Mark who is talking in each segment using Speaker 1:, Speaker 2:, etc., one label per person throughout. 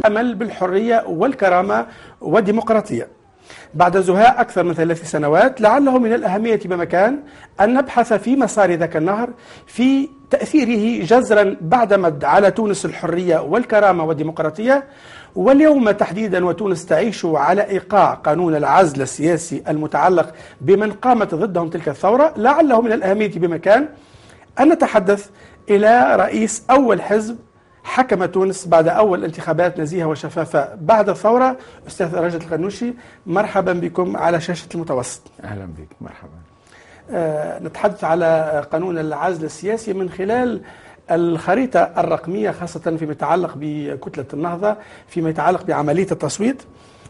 Speaker 1: أمل بالحرية والكرامة والديمقراطية. بعد زهاء أكثر من 3 سنوات لعله من الأهمية بمكان أن نبحث في مسار ذاك النهر، في تأثيره جذرا بعد مد على تونس الحرية والكرامة والديمقراطية. واليوم تحديدا وتونس تعيش على إيقاع قانون العزل السياسي المتعلق بمن قامت ضدهم تلك الثورة، لعله من الأهمية بمكان أن نتحدث إلى رئيس أول حزب حكم تونس بعد أول انتخابات نزيهة وشفافة بعد الثورة، أستاذ رجب القنوشي. مرحبا بكم على شاشة المتوسط.
Speaker 2: أهلا بك. مرحبا.
Speaker 1: نتحدث على قانون العزل السياسي من خلال الخريطة الرقمية، خاصة فيما يتعلق بكتلة النهضة، فيما يتعلق بعملية التصويت.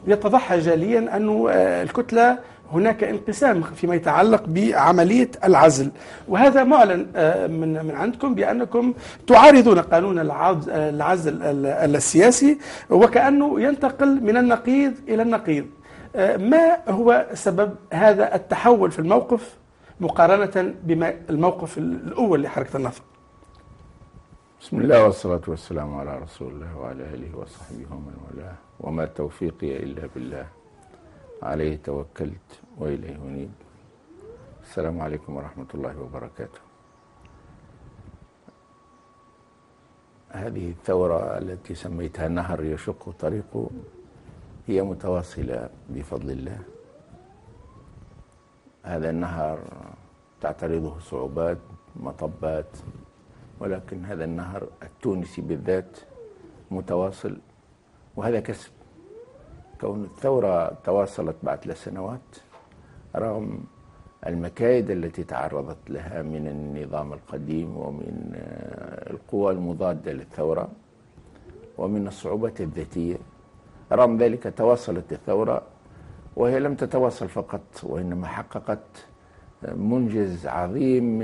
Speaker 1: يتضح جليا أن الكتلة هناك انقسام فيما يتعلق بعملية العزل، وهذا معلن من عندكم بأنكم تعارضون قانون العزل السياسي، وكأنه ينتقل من النقيض إلى النقيض. ما هو سبب هذا التحول في الموقف مقارنة بالموقف الأول لحركة النهضة؟
Speaker 2: بسم الله والصلاة والسلام على رسول الله وعلى آله وصحبه ومن والاه، وما توفيقي إلا بالله، عليه توكلت وإليه أنيب. السلام عليكم ورحمة الله وبركاته. هذه الثورة التي سميتها نهر يشق طريقه هي متواصلة بفضل الله. هذا النهر تعترضه صعوبات، مطبات، ولكن هذا النهر التونسي بالذات متواصل، وهذا كسب. كون الثورة تواصلت بعد 3 سنوات رغم المكايد التي تعرضت لها من النظام القديم ومن القوى المضادة للثورة ومن الصعوبات الذاتية، رغم ذلك تواصلت الثورة، وهي لم تتواصل فقط وإنما حققت منجز عظيم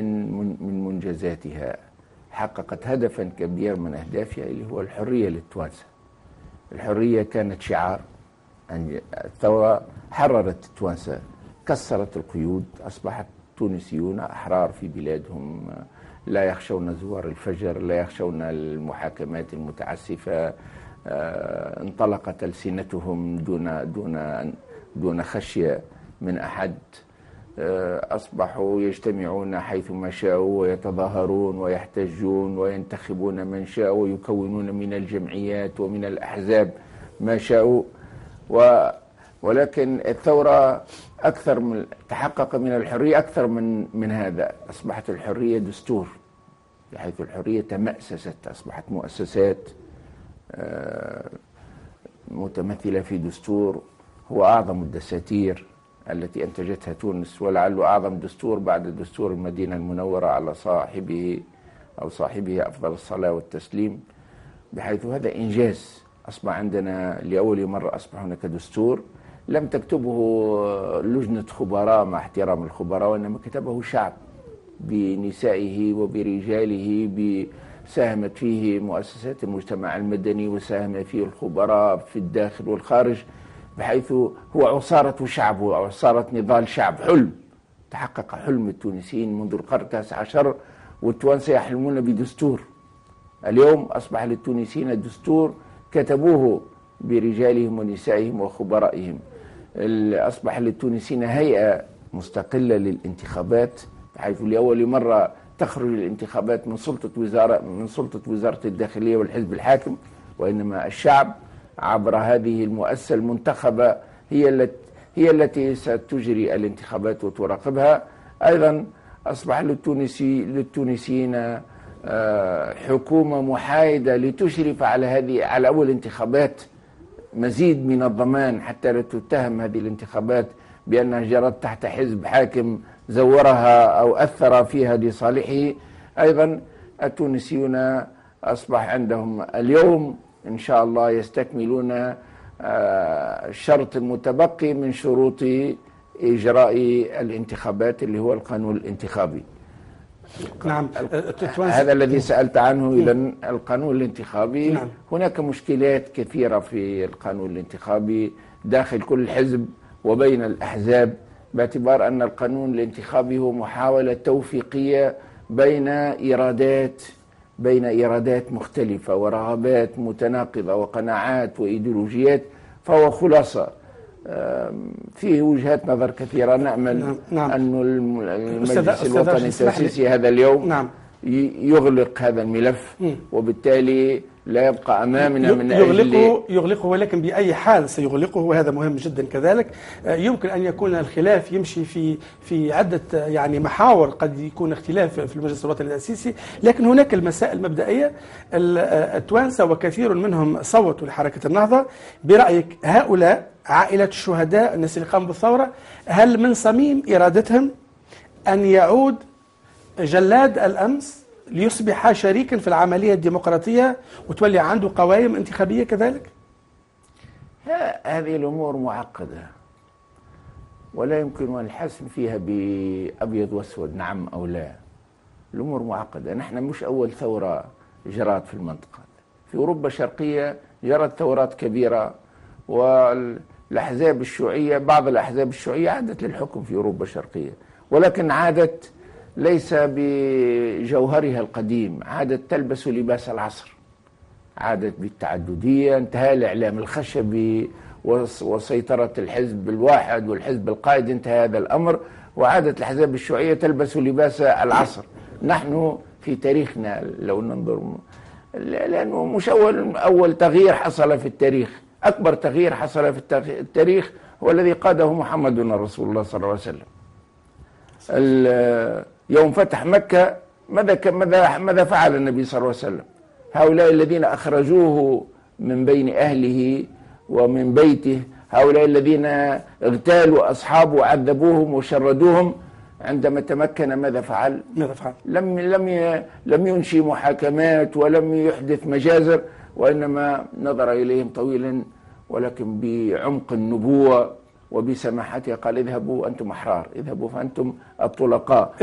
Speaker 2: من منجزاتها. حققت هدفا كبير من أهدافها اللي هو الحرية للتوانسة. الحرية كانت شعار. الثورة حررت التوانسة، كسرت القيود، أصبحت تونسيون أحرار في بلادهم، لا يخشون زوار الفجر، لا يخشون المحاكمات المتعسفة، انطلقت ألسنتهم دون خشية من أحد، أصبحوا يجتمعون حيثما شاءوا ويتظاهرون ويحتجون وينتخبون من شاءوا ويكونون من الجمعيات ومن الأحزاب ما شاءوا. ولكن الثورة أكثر من تحقق من الحرية أكثر من هذا. أصبحت الحرية دستور، بحيث الحرية تمأسست، أصبحت مؤسسات متمثلة في دستور هو أعظم الدساتير التي أنتجتها تونس، ولعله أعظم دستور بعد دستور المدينة المنورة على صاحبه أفضل الصلاة والتسليم، بحيث هذا إنجاز. أصبح عندنا لأول مرة أصبح هناك دستور لم تكتبه لجنة خبراء مع احترام الخبراء، وإنما كتبه شعب بنسائه وبرجاله، ساهمت فيه مؤسسات المجتمع المدني وساهم فيه الخبراء في الداخل والخارج، بحيث هو عصارة شعب وعصارة نضال شعب. حلم تحقق، حلم التونسيين منذ القرن 19، والتوانسة يحلمون بدستور. اليوم أصبح للتونسيين دستور كتبوه برجالهم ونسائهم وخبرائهم. أصبح للتونسيين هيئة مستقلة للانتخابات، بحيث لأول مرة تخرج الانتخابات من سلطة وزارة الداخلية والحزب الحاكم، وإنما الشعب عبر هذه المؤسسة المنتخبة هي التي ستجري الانتخابات وتراقبها. أيضا أصبح للتونسيين حكومة محايدة لتشرف على أول انتخابات، مزيد من الضمان حتى لا تتهم هذه الانتخابات بأنها جرت تحت حزب حاكم زورها أو أثر فيها لصالحه. أيضا التونسيون أصبح عندهم اليوم إن شاء الله يستكملون الشرط المتبقي من شروط إجراء الانتخابات اللي هو القانون الانتخابي.
Speaker 1: نعم.
Speaker 2: هذا الذي سألت عنه. إذن القانون الانتخابي، نعم. هناك مشكلات كثيرة في القانون الانتخابي داخل كل حزب وبين الأحزاب، باعتبار أن القانون الانتخابي هو محاولة توفيقية بين إيرادات، بين إيرادات مختلفة ورغبات متناقضة وقناعات وإيديولوجيات، فهو خلاصة فيه وجهات نظر كثيرة. نأمل أن المجلس الوطني التأسيسي هذا اليوم يغلق هذا الملف، وبالتالي لا يبقى أمامنا من
Speaker 1: يغلقه، ولكن بأي حال سيغلقه، وهذا مهم جدا كذلك. يمكن أن يكون الخلاف يمشي في عدة يعني محاور، قد يكون اختلاف في المجلس الوطني التأسيسي، لكن هناك المسائل المبدئية. التوانسة وكثير منهم صوتوا لحركة النهضة. برأيك هؤلاء عائلة الشهداء، الناس اللي قاموا بالثورة، هل من صميم إرادتهم أن يعود جلاد الأمس ليصبح شريكا في العملية الديمقراطية وتولي عنده قوائم انتخابية كذلك؟
Speaker 2: هذه الأمور معقدة ولا يمكن أن الحسم فيها بأبيض وأسود، نعم أو لا. الأمور معقدة. نحن مش أول ثورة جرت في المنطقة. في أوروبا الشرقية جرت ثورات كبيرة، والأحزاب الشيوعية، بعض الأحزاب الشيوعية عادت للحكم في أوروبا الشرقية، ولكن عادت ليس بجوهرها القديم، عادت تلبس لباس العصر، عادت بالتعددية، انتهى الإعلام الخشبي وسيطرة الحزب الواحد والحزب القائد، انتهى هذا الأمر، وعادت الأحزاب الشيوعية تلبس لباس العصر. نحن في تاريخنا لو ننظر، لأنه مش أول تغيير حصل في التاريخ، أكبر تغيير حصل في التاريخ هو الذي قاده محمد رسول الله صلى الله عليه وسلم. يوم فتح مكة ماذا فعل النبي صلى الله عليه وسلم؟ هؤلاء الذين أخرجوه من بين أهله ومن بيته، هؤلاء الذين اغتالوا أصحابه وعذبوهم وشردوهم، عندما تمكن ماذا فعل؟ لم ينشي محاكمات ولم يحدث مجازر، وإنما نظر إليهم طويلا ولكن بعمق النبوة وبسماحته، قال اذهبوا أنتم أحرار، اذهبوا فأنتم الطلقاء،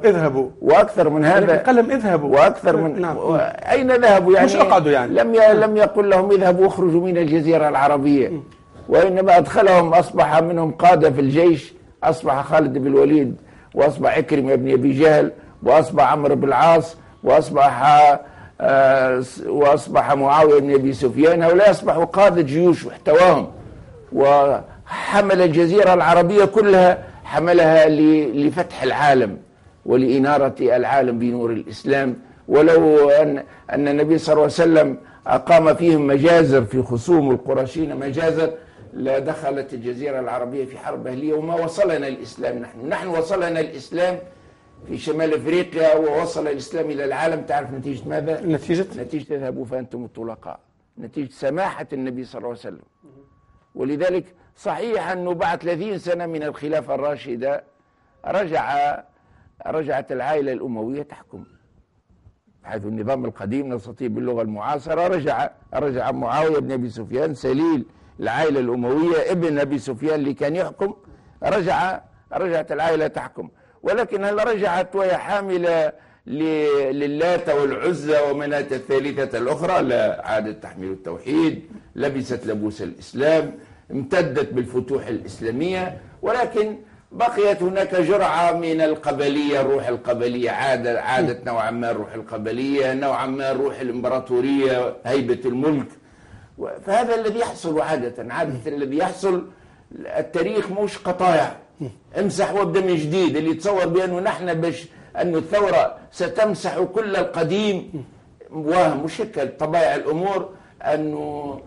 Speaker 1: اذهبوا.
Speaker 2: وأكثر من هذا
Speaker 1: قلم اذهبوا،
Speaker 2: وأكثر من أين ذهبوا؟ يعني
Speaker 1: مش أقعدوا، يعني
Speaker 2: لم يقل لهم اذهبوا اخرجوا من الجزيرة العربية، وإنما أدخلهم، أصبح منهم قادة في الجيش، أصبح خالد بن الوليد، وأصبح عكرمة بن أبي جهل، وأصبح عمرو بن العاص، وأصبح معاوية بن أبي سفيان. هؤلاء أصبحوا قادة جيوش واحتواهم، وحمل الجزيرة العربية كلها، حملها لفتح العالم ولإنارة العالم بنور الإسلام. ولو أن النبي صلى الله عليه وسلم أقام فيهم مجازر في خصوم القرشين مجازر، لدخلت الجزيرة العربية في حرب أهلية، وما وصلنا الإسلام. نحن وصلنا الإسلام في شمال أفريقيا، ووصل الإسلام إلى العالم. تعرف نتيجة ماذا؟ نتيجة اذهبوا فأنتم الطلقاء، نتيجة سماحة النبي صلى الله عليه وسلم. ولذلك صحيح أنه بعد 30 سنة من الخلافة الراشدة رجعت العائلة الأموية تحكم، حيث النظام القديم نستطيع باللغة المعاصرة رجع معاوية بن أبي سفيان سليل العائلة الأموية، ابن أبي سفيان اللي كان يحكم، رجعت العائلة تحكم. ولكن هل رجعت وهي حاملة للات والعزى ومناة الثالثة الأخرى؟ لا، عادت تحمل التوحيد، لبست لبوس الإسلام، امتدت بالفتوح الإسلامية، ولكن بقيت هناك جرعة من القبلية، الروح القبلية عادت نوعا ما الروح القبلية، نوعا ما الروح الإمبراطورية، هيبة الملك. فهذا الذي يحصل عادة الذي يحصل. التاريخ مش قطايع امسح وابدا من جديد. اللي يتصور بأنه نحن أن الثورة ستمسح كل القديم، وهم، مش هيك طبائع الأمور. أنه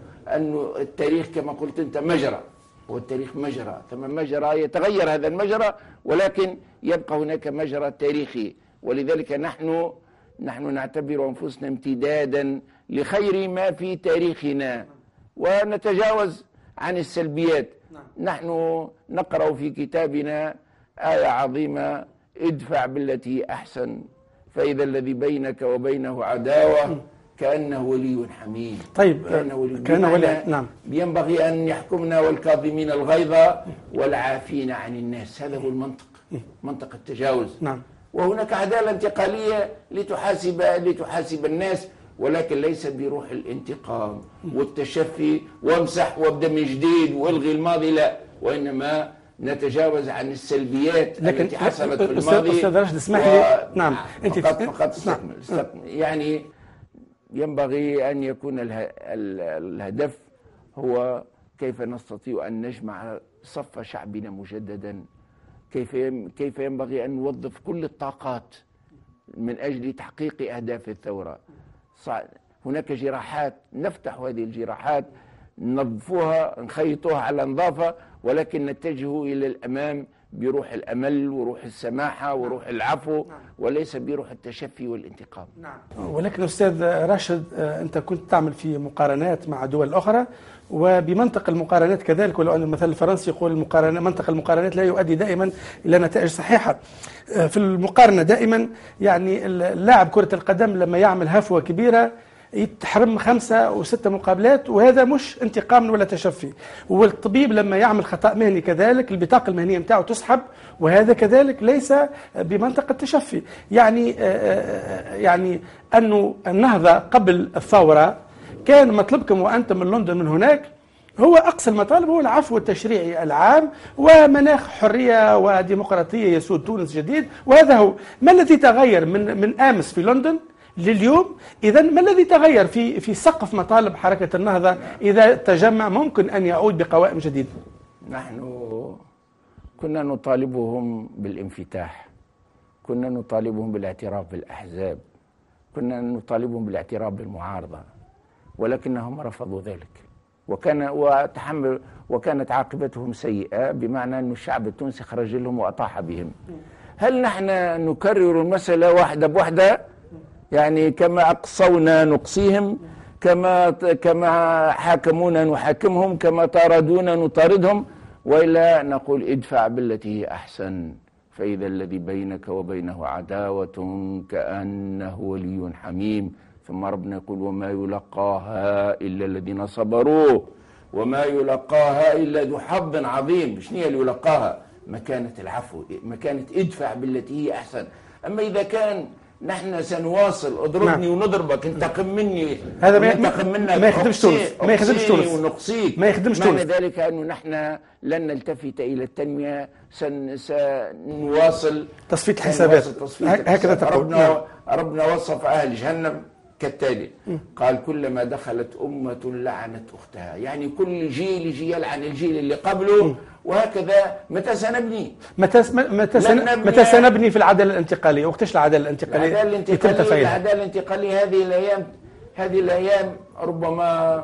Speaker 2: التاريخ كما قلت أنت مجرى، والتاريخ مجرى، ثم مجرى يتغير هذا المجرى، ولكن يبقى هناك مجرى تاريخي. ولذلك نحن نعتبر أنفسنا امتدادا لخير ما في تاريخنا، ونتجاوز عن السلبيات. نحن نقرأ في كتابنا آية عظيمة: ادفع بالتي أحسن فإذا الذي بينك وبينه عداوة كأنه ولي حميم.
Speaker 1: طيب،
Speaker 2: كأنه ولي. نعم. ينبغي أن يحكمنا والكاظمين الغيظ والعافين عن الناس. هذا هو المنطق، منطق التجاوز.
Speaker 1: نعم.
Speaker 2: وهناك عدالة انتقالية لتحاسب الناس، ولكن ليس بروح الانتقام والتشفي وامسح وابدا من جديد والغي الماضي، لا، وإنما نتجاوز عن السلبيات التي حصلت في الماضي.
Speaker 1: أستاذ راشد اسمح لي.
Speaker 2: نعم. فقط استكمل. يعني ينبغي أن يكون الهدف هو كيف نستطيع أن نجمع صف شعبنا مجددا، كيف ينبغي أن نوظف كل الطاقات من أجل تحقيق أهداف الثورة. هناك جراحات، نفتح هذه الجراحات، ننظفوها، نخيطوها على نظافة، ولكن نتجه إلى الأمام بروح الأمل وروح السماحة وروح العفو، وليس بروح التشفي والانتقام.
Speaker 1: ولكن أستاذ راشد، أنت كنت تعمل في مقارنات مع دول أخرى، وبمنطق المقارنات كذلك، ولو أن المثل الفرنسي يقول منطق المقارنات لا يؤدي دائما إلى نتائج صحيحة. في المقارنة دائما يعني اللاعب كرة القدم لما يعمل هفوة كبيرة يتحرم 5 و6 مقابلات، وهذا مش انتقام ولا تشفي. والطبيب لما يعمل خطأ مهني كذلك البطاقة المهنية متاعه تسحب، وهذا كذلك ليس بمنطق التشفي. يعني أنه النهضة قبل الثورة كان مطلبكم وأنتم من لندن من هناك هو أقصى المطالب هو العفو التشريعي العام ومناخ حرية وديمقراطية يسود تونس جديد، وهذا هو. ما الذي تغير من أمس في لندن لليوم؟ إذن ما الذي تغير في سقف مطالب حركة النهضة إذا تجمع ممكن أن يعود بقوائم جديدة؟
Speaker 2: نحن كنا نطالبهم بالانفتاح، كنا نطالبهم بالاعتراف بالأحزاب، كنا نطالبهم بالاعتراف بالمعارضة، ولكنهم رفضوا ذلك، وكانت عاقبتهم سيئة، بمعنى أن الشعب التونسي خرج لهم وأطاح بهم. هل نحن نكرر المسألة واحدة بواحدة؟ يعني كما أقصونا نقصيهم، كما حاكمونا نحاكمهم، كما طاردونا نطاردهم، وإلا نقول ادفع بالتي هي أحسن، فإذا الذي بينك وبينه عداوة كأنه ولي حميم. ثم ربنا يقول وما يلقاها إلا الذين صبروا وما يلقاها إلا ذو حظ عظيم. شنو اللي يلقاها؟ مكانة العفو، مكانة ادفع بالتي هي أحسن. أما إذا كان نحن سنواصل اضربني ونضربك، انتقم مني،
Speaker 1: هذا
Speaker 2: ما
Speaker 1: يخدمش تونس، ما يخدمش تونس
Speaker 2: ونقصيك،
Speaker 1: ما يخدمش تونس.
Speaker 2: معنى ذلك أنه نحن لن نلتفت إلى التنمية، سنواصل
Speaker 1: تصفية الحسابات، هكذا تقول.
Speaker 2: ربنا وصف أهل جهنم كالتالي، قال كلما دخلت أمة لعنت أختها، يعني كل جيل يجي يلعن الجيل اللي قبله، وهكذا. متى سنبني؟
Speaker 1: متى سنبني في العدالة الانتقالية؟ وقتش العدالة الانتقالية؟
Speaker 2: العدالة الانتقالية هذه الأيام ربما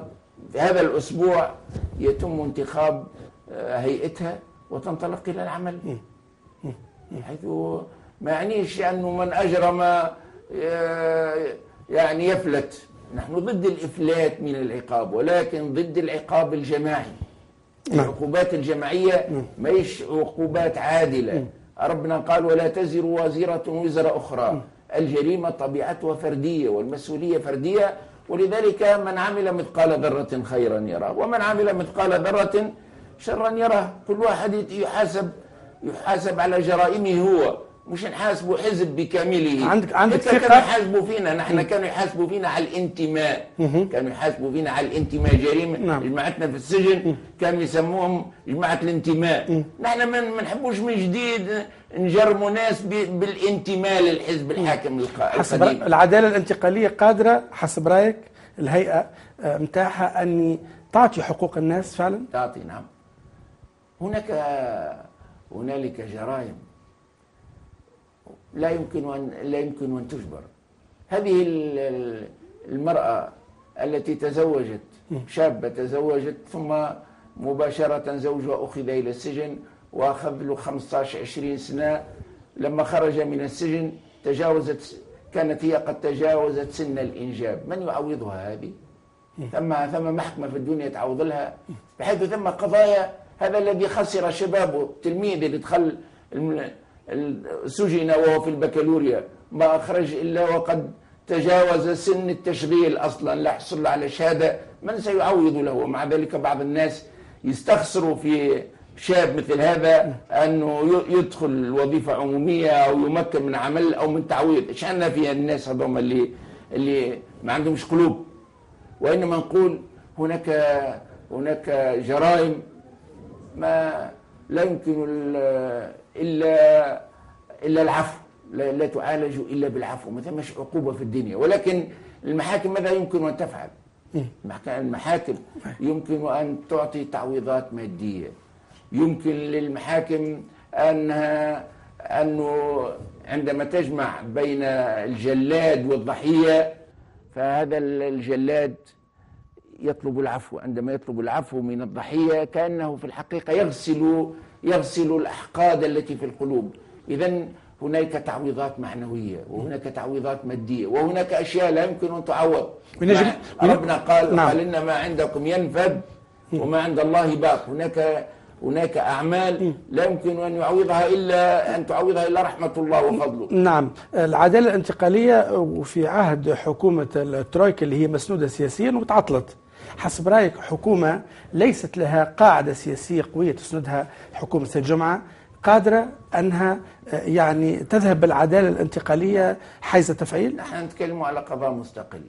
Speaker 2: في هذا الأسبوع يتم انتخاب هيئتها وتنطلق إلى العمل، حيث ما يعنيش أنه من أجرم يعني يفلت. نحن ضد الإفلات من العقاب، ولكن ضد العقاب الجماعي. العقوبات الجماعية ما هيش عقوبات عادلة. ربنا قال ولا تزر وازرة وزر أخرى. الجريمة طبيعتها فردية والمسؤولية فردية، ولذلك من عمل مثقال ذرة خيرا يراه ومن عمل مثقال ذرة شرا يراه. كل واحد يحاسب على جرائمه هو، مش نحاسبوا حزب بكامله.
Speaker 1: عندك ثقة؟
Speaker 2: كانوا يحاسبوا فينا نحن، كانوا يحاسبوا فينا على الانتماء، كانوا يحاسبوا فينا على الانتماء. جريمة جماعتنا في السجن كانوا يسموهم جماعة الانتماء. نحن ما نحبوش من جديد نجرموا ناس بالانتماء للحزب الحاكم
Speaker 1: حسب العدالة الانتقالية قادرة حسب رأيك الهيئة متاحة أن تعطي حقوق الناس فعلا؟
Speaker 2: تعطي، نعم. هنالك جرائم لا يمكن أن تجبر. هذه المرأة التي تزوجت، شابة تزوجت، ثم مباشرة زوجها أخذ إلى السجن وأخذ له 15-20 سنة. لما خرج من السجن كانت هي قد تجاوزت سن الإنجاب. من يعوضها هذه؟ ثم محكمة في الدنيا تعوض لها، بحيث ثم قضايا. هذا الذي خسر شبابه، التلميذ اللي دخل سجن وهو في البكالوريا، ما أخرج إلا وقد تجاوز سن التشغيل أصلا، لا حصل على شهادة. من سيعوض له؟ ومع ذلك بعض الناس يستخسروا في شاب مثل هذا أنه يدخل وظيفة عمومية أو يمكن من عمل أو من تعويض. شأننا في الناس هذوما اللي ما عندهمش قلوب. وإنما نقول هناك جرائم ما لا يمكن إلا العفو. لا تعالج إلا بالعفو، ما ثمش عقوبة في الدنيا. ولكن المحاكم ماذا يمكن أن تفعل؟ المحاكم يمكن أن تعطي تعويضات مادية، يمكن للمحاكم أنه عندما تجمع بين الجلاد والضحية، فهذا الجلاد يطلب العفو. عندما يطلب العفو من الضحية كأنه في الحقيقة يغسل الأحقاد التي في القلوب. إذن هناك تعويضات معنوية، وهناك تعويضات مادية، وهناك أشياء لا يمكن أن تعوض. ربنا قال إن ما عندكم ينفد وما عند الله باق. هناك أعمال لا يمكن أن تعوضها إلا رحمة الله وفضله.
Speaker 1: نعم. العدالة الانتقالية وفي عهد حكومة الترويكا اللي هي مسنودة سياسيا وتعطلت، حسب رأيك حكومة ليست لها قاعدة سياسية قوية تسندها حكومة سيد جمعة قادرة أنها يعني تذهب بالعدالة الانتقالية حيز تفعيل؟
Speaker 2: نحن نتكلم على قضاء مستقل،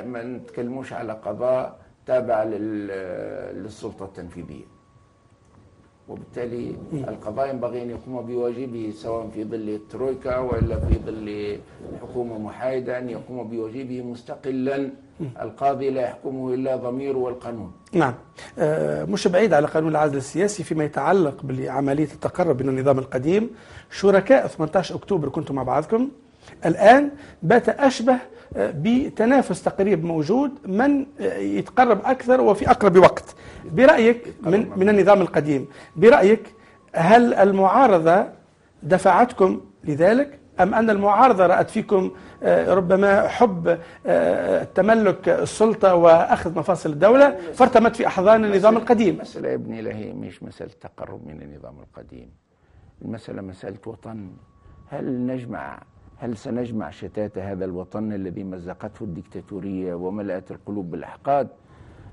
Speaker 2: ما نتكلموش على قضاء تابع للسلطة التنفيذية. وبالتالي القضاء ينبغي أن يقوم بواجبه سواء في ظل الترويكا وإلا في ظل حكومة محايدة، أن يقوم بواجبه مستقلا. القاضي لا يحكمه إلا ضميره والقانون.
Speaker 1: نعم. مش بعيد على قانون العزل السياسي فيما يتعلق بعملية التقرب من النظام القديم. شركاء 18 أكتوبر كنتم مع بعضكم، الآن بات أشبه بتنافس تقريب موجود من يتقرب أكثر وفي أقرب وقت. برأيك من النظام القديم، برأيك هل المعارضة دفعتكم لذلك أم أن المعارضة رأت فيكم ربما حب تملك السلطة وأخذ مفاصل الدولة فارتمت في أحضان النظام القديم؟
Speaker 2: المسألة يا ابني لهي مش مسألة تقرب من النظام القديم، المسألة مسألة وطن. هل سنجمع شتات هذا الوطن الذي مزقته الدكتاتورية وملأت القلوب بالأحقاد؟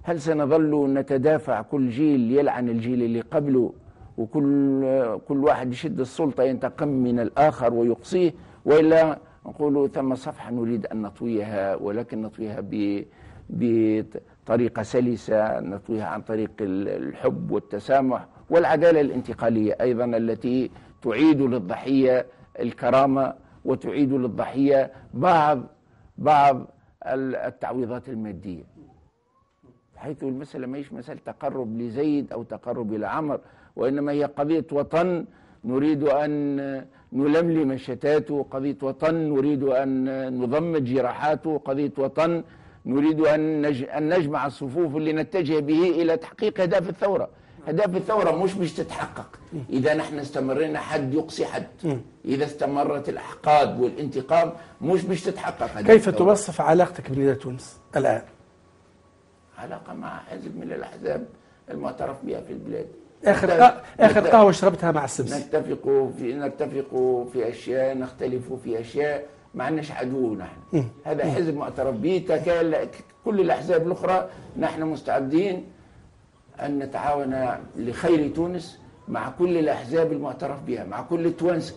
Speaker 2: هل سنظل نتدافع كل جيل يلعن الجيل اللي قبله، وكل واحد يشد السلطة ينتقم من الآخر ويقصيه؟ وإلا نقول ثم صفحة نريد أن نطويها، ولكن نطويها بطريقة سلسة، نطويها عن طريق الحب والتسامح والعدالة الانتقالية أيضا التي تعيد للضحية الكرامة وتعيد للضحية بعض التعويضات المادية، حيث المسألة ما هيش مسألة تقرب لزيد أو تقرب إلى عمر، وإنما هي قضية وطن نريد أن نلملم شتاته، قضية وطن نريد أن نضمد جراحاته، قضية وطن نريد أن نجمع الصفوف اللي نتجه به إلى تحقيق أهداف الثورة. أهداف الثورة مش تتحقق إذا نحن استمرنا حد يقصي حد، إذا استمرت الأحقاد والانتقام مش تتحقق.
Speaker 1: كيف توصف علاقتك بنداء تونس الآن؟
Speaker 2: علاقة مع حزب من الأحزاب المعترف بها في البلاد.
Speaker 1: آخر قهوة شربتها مع السبسي.
Speaker 2: نتفق في أشياء، نختلف في أشياء، ما عندناش عدو. نحن هذا حزب معترف به كل الأحزاب الأخرى. نحن مستعدين أن نتعاون لخير تونس مع كل الأحزاب المعترف بها، مع كل التوانسة.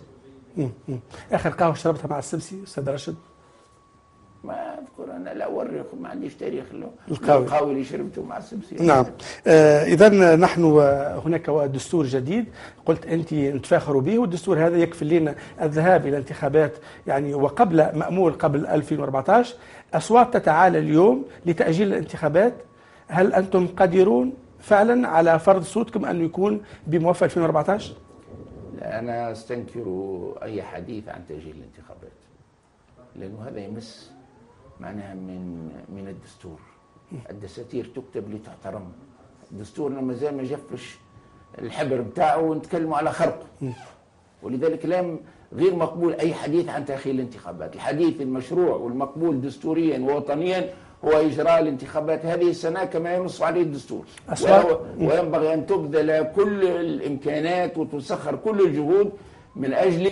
Speaker 1: آخر قهوة شربتها مع السبسي أستاذ راشد؟
Speaker 2: ما أذكر، أنا لا أورخ، ما عنديش تاريخ له القهوة اللي شربته مع السبسي.
Speaker 1: نعم. إذا نحن هناك دستور جديد قلت أنت نتفاخروا به، والدستور هذا يكفل لنا الذهاب إلى انتخابات يعني وقبل مأمول قبل 2014. أصوات تتعالى اليوم لتأجيل الانتخابات. هل أنتم قادرون فعلا على فرض صوتكم أن يكون بموافقة 2014؟
Speaker 2: لا، أنا أستنكر أي حديث عن تأجيل الانتخابات، لأنه هذا يمس معناها من الدستور. الدساتير تكتب لتحترم. دستورنا مازال ما جفش الحبر بتاعه ونتكلموا على خرق، ولذلك غير مقبول أي حديث عن تأخير الانتخابات. الحديث المشروع والمقبول دستوريا ووطنيا هو إجراء الانتخابات هذه السنة كما ينص عليه الدستور، وينبغي أن تبذل كل الإمكانات وتسخر كل الجهود من أجل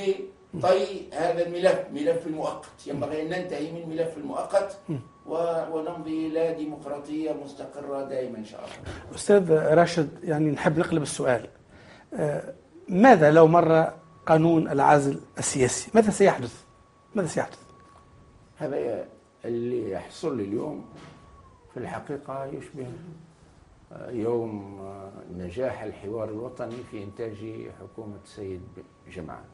Speaker 2: طي هذا ملف المؤقت. ينبغي أن ننتهي من ملف المؤقت ونمضي إلى ديمقراطية مستقرة دائما إن شاء الله.
Speaker 1: أستاذ راشد، يعني نحب نقلب السؤال. ماذا لو مر قانون العزل السياسي؟ ماذا سيحدث؟
Speaker 2: هذا اللي يحصل اليوم في الحقيقة يشبه يوم نجاح الحوار الوطني في إنتاج حكومة السيد جمعة.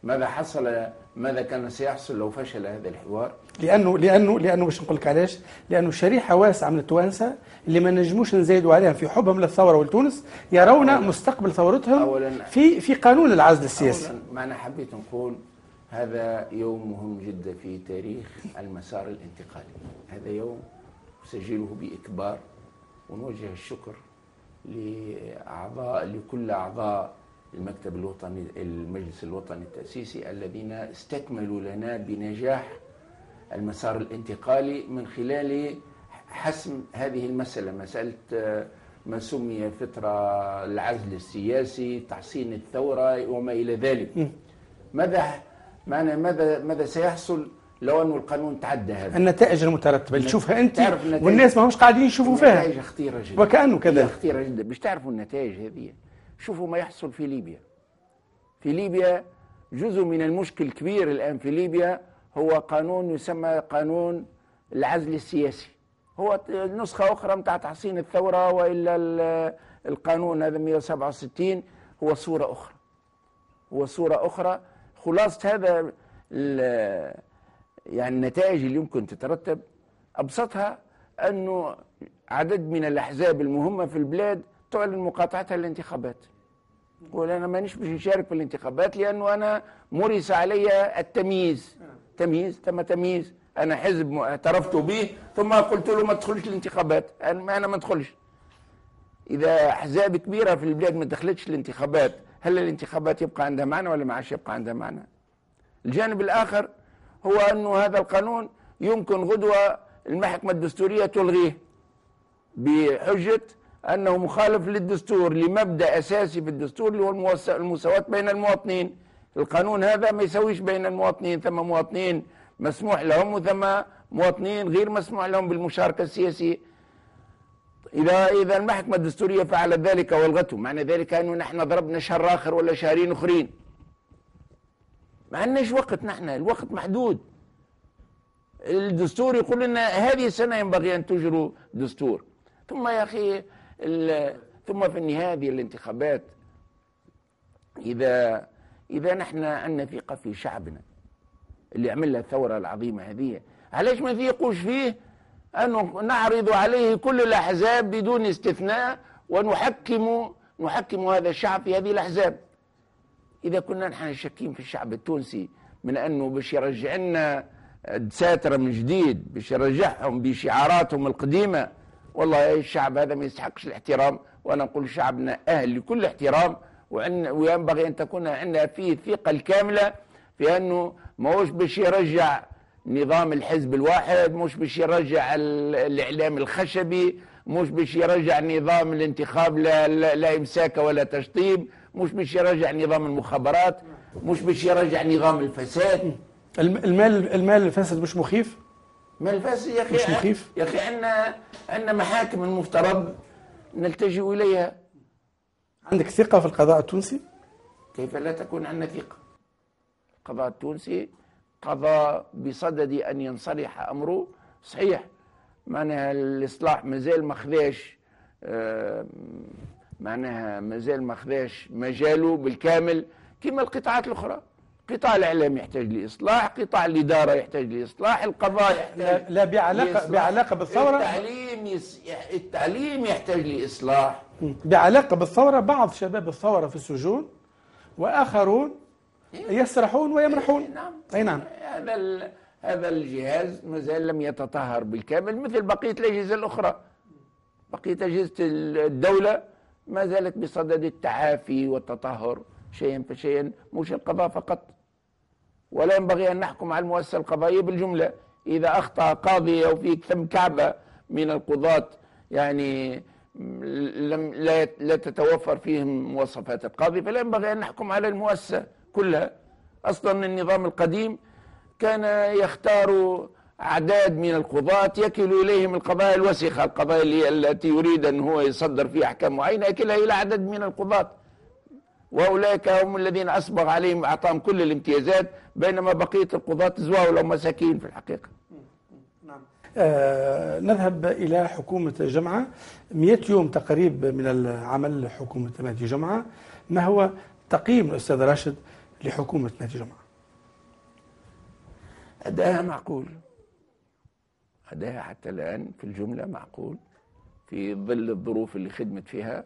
Speaker 2: ماذا حصل؟ ماذا كان سيحصل لو فشل هذا الحوار؟
Speaker 1: لانه باش نقول لك علاش؟ لانه شريحه واسعه من التوانسه اللي ما نجموش نزايدوا عليهم في حبهم للثوره ولتونس يرون مستقبل ثورتهم في قانون العزل السياسي.
Speaker 2: ما انا حبيت نقول هذا يوم مهم جدا في تاريخ المسار الانتقالي. هذا يوم نسجله بإكبار، ونوجه الشكر لكل أعضاء المكتب الوطني المجلس الوطني التأسيسي الذين استكملوا لنا بنجاح المسار الانتقالي من خلال حسم هذه المسألة، مسألة ما سمي فترة العزل السياسي، تحصين الثورة وما إلى ذلك. ماذا سيحصل لو أن القانون تعدى هذا؟
Speaker 1: النتائج المترتبة اللي تشوفها أنت والناس ما همش قاعدين يشوفوا فيها.
Speaker 2: نتائج خطيرة جدا،
Speaker 1: وكأنه كذا
Speaker 2: خطيرة جدا. باش تعرفوا النتائج هذه، شوفوا ما يحصل في ليبيا. في ليبيا جزء من المشكل الكبير الآن في ليبيا هو قانون يسمى قانون العزل السياسي، هو نسخة أخرى متاع تحصين الثورة، وإلا القانون هذا 167 هو صورة أخرى، هو صورة أخرى. خلاصة هذا يعني النتائج اللي يمكن تترتب أبسطها أنه عدد من الأحزاب المهمة في البلاد تعلن مقاطعتها للانتخابات. يقول أنا مانيش باش نشارك في الانتخابات لأنه أنا مورس علي التمييز. تمييز، أنا حزب اعترفت به ثم قلت له ما تدخلش الانتخابات، أنا ما ادخلش. إذا أحزاب كبيرة في البلاد ما دخلتش الانتخابات، هل الانتخابات يبقى عندها معنى ولا ما عادش يبقى عندها معنى؟ الجانب الآخر هو أنه هذا القانون يمكن غدوة المحكمة الدستورية تلغيه بحجة أنه مخالف للدستور، لمبدأ أساسي في الدستور اللي هو المساواة بين المواطنين. القانون هذا ما يسويش بين المواطنين، ثم مواطنين مسموح لهم وثم مواطنين غير مسموح لهم بالمشاركة السياسية. إذا المحكمة الدستورية فعلت ذلك والغته، معنى ذلك أنه نحن ضربنا شهر آخر ولا شهرين أخرين، ما عندناش وقت، نحن الوقت محدود. الدستور يقول لنا هذه السنة ينبغي أن تجروا دستور، ثم يا أخي ثم في النهاية هذه الانتخابات. إذا نحن عندنا ثقة في شعبنا اللي عمل له الثورة العظيمة هذه، علاش ما نثيقوش فيه أنه نعرض عليه كل الأحزاب بدون استثناء ونحكم هذا الشعب في هذه الأحزاب؟ إذا كنا نحن شاكين في الشعب التونسي من أنه باش يرجع لنا دساترة من جديد، باش يرجعهم بشعاراتهم القديمة، والله الشعب هذا ما يستحقش الاحترام. وأنا نقول شعبنا أهل لكل احترام، وينبغي أن تكون عندنا فيه الثقة الكاملة في أنه ما هوش باش يرجع نظام الحزب الواحد، مش باش يرجع الإعلام الخشبي، مش باش يرجع نظام الانتخاب لا إمساك ولا تشطيب، مش باش يرجع نظام المخابرات، مش باش يرجع نظام الفساد.
Speaker 1: المال الفاسد مش مخيف؟
Speaker 2: مال الفاسد يا أخي
Speaker 1: مش مخيف؟
Speaker 2: يا أخي عندنا محاكم المفترض نلتجئ إليها.
Speaker 1: عندك ثقة في القضاء التونسي؟
Speaker 2: كيف لا تكون عندنا ثقة؟ القضاء التونسي قضى بصدد أن ينصلح أمره، صحيح معناها الإصلاح مازال ما خذاش، معناها مازال ما خذاش مجاله بالكامل كما القطاعات الأخرى. قطاع الإعلام يحتاج لإصلاح، قطاع الإدارة يحتاج لإصلاح، القضاء يحتاج
Speaker 1: لا بعلاقة بالثورة.
Speaker 2: التعليم يحتاج لإصلاح
Speaker 1: بعلاقة بالثورة. بعض شباب الثورة في السجون وآخرون يسرحون ويمرحون.
Speaker 2: نعم.
Speaker 1: أي نعم.
Speaker 2: هذا الجهاز مازال لم يتطهر بالكامل مثل بقية الأجهزة الأخرى. بقية أجهزة الدولة ما زالت بصدد التعافي والتطهر شيئا فشيئا، مش القضاء فقط. ولا ينبغي أن نحكم على المؤسسة القضائية بالجملة. إذا أخطأ قاضي أو في ثم كعبة من القضاة يعني لا تتوفر فيهم مواصفات القاضي، فلا ينبغي أن نحكم على المؤسسة كلها. أصلا النظام القديم كان يختار أعداد من القضاة يكل إليهم القضايا الوسخة، القضايا التي يريد أن هو يصدر فيها أحكام معينة يكلها إلى عدد من القضاة، وأولئك هم الذين أسبغ عليهم أعطاهم كل الامتيازات، بينما بقية القضاة زواوا لهم مساكين في الحقيقة.
Speaker 1: نعم. نذهب إلى حكومة جمعة. 100 يوم تقريب من العمل حكومة مهدي جمعة. ما هو تقييم الأستاذ راشد لحكومة مهدي جمعة؟
Speaker 2: أداها معقول، أداها حتى الآن في الجملة معقول في ظل الظروف اللي خدمت فيها.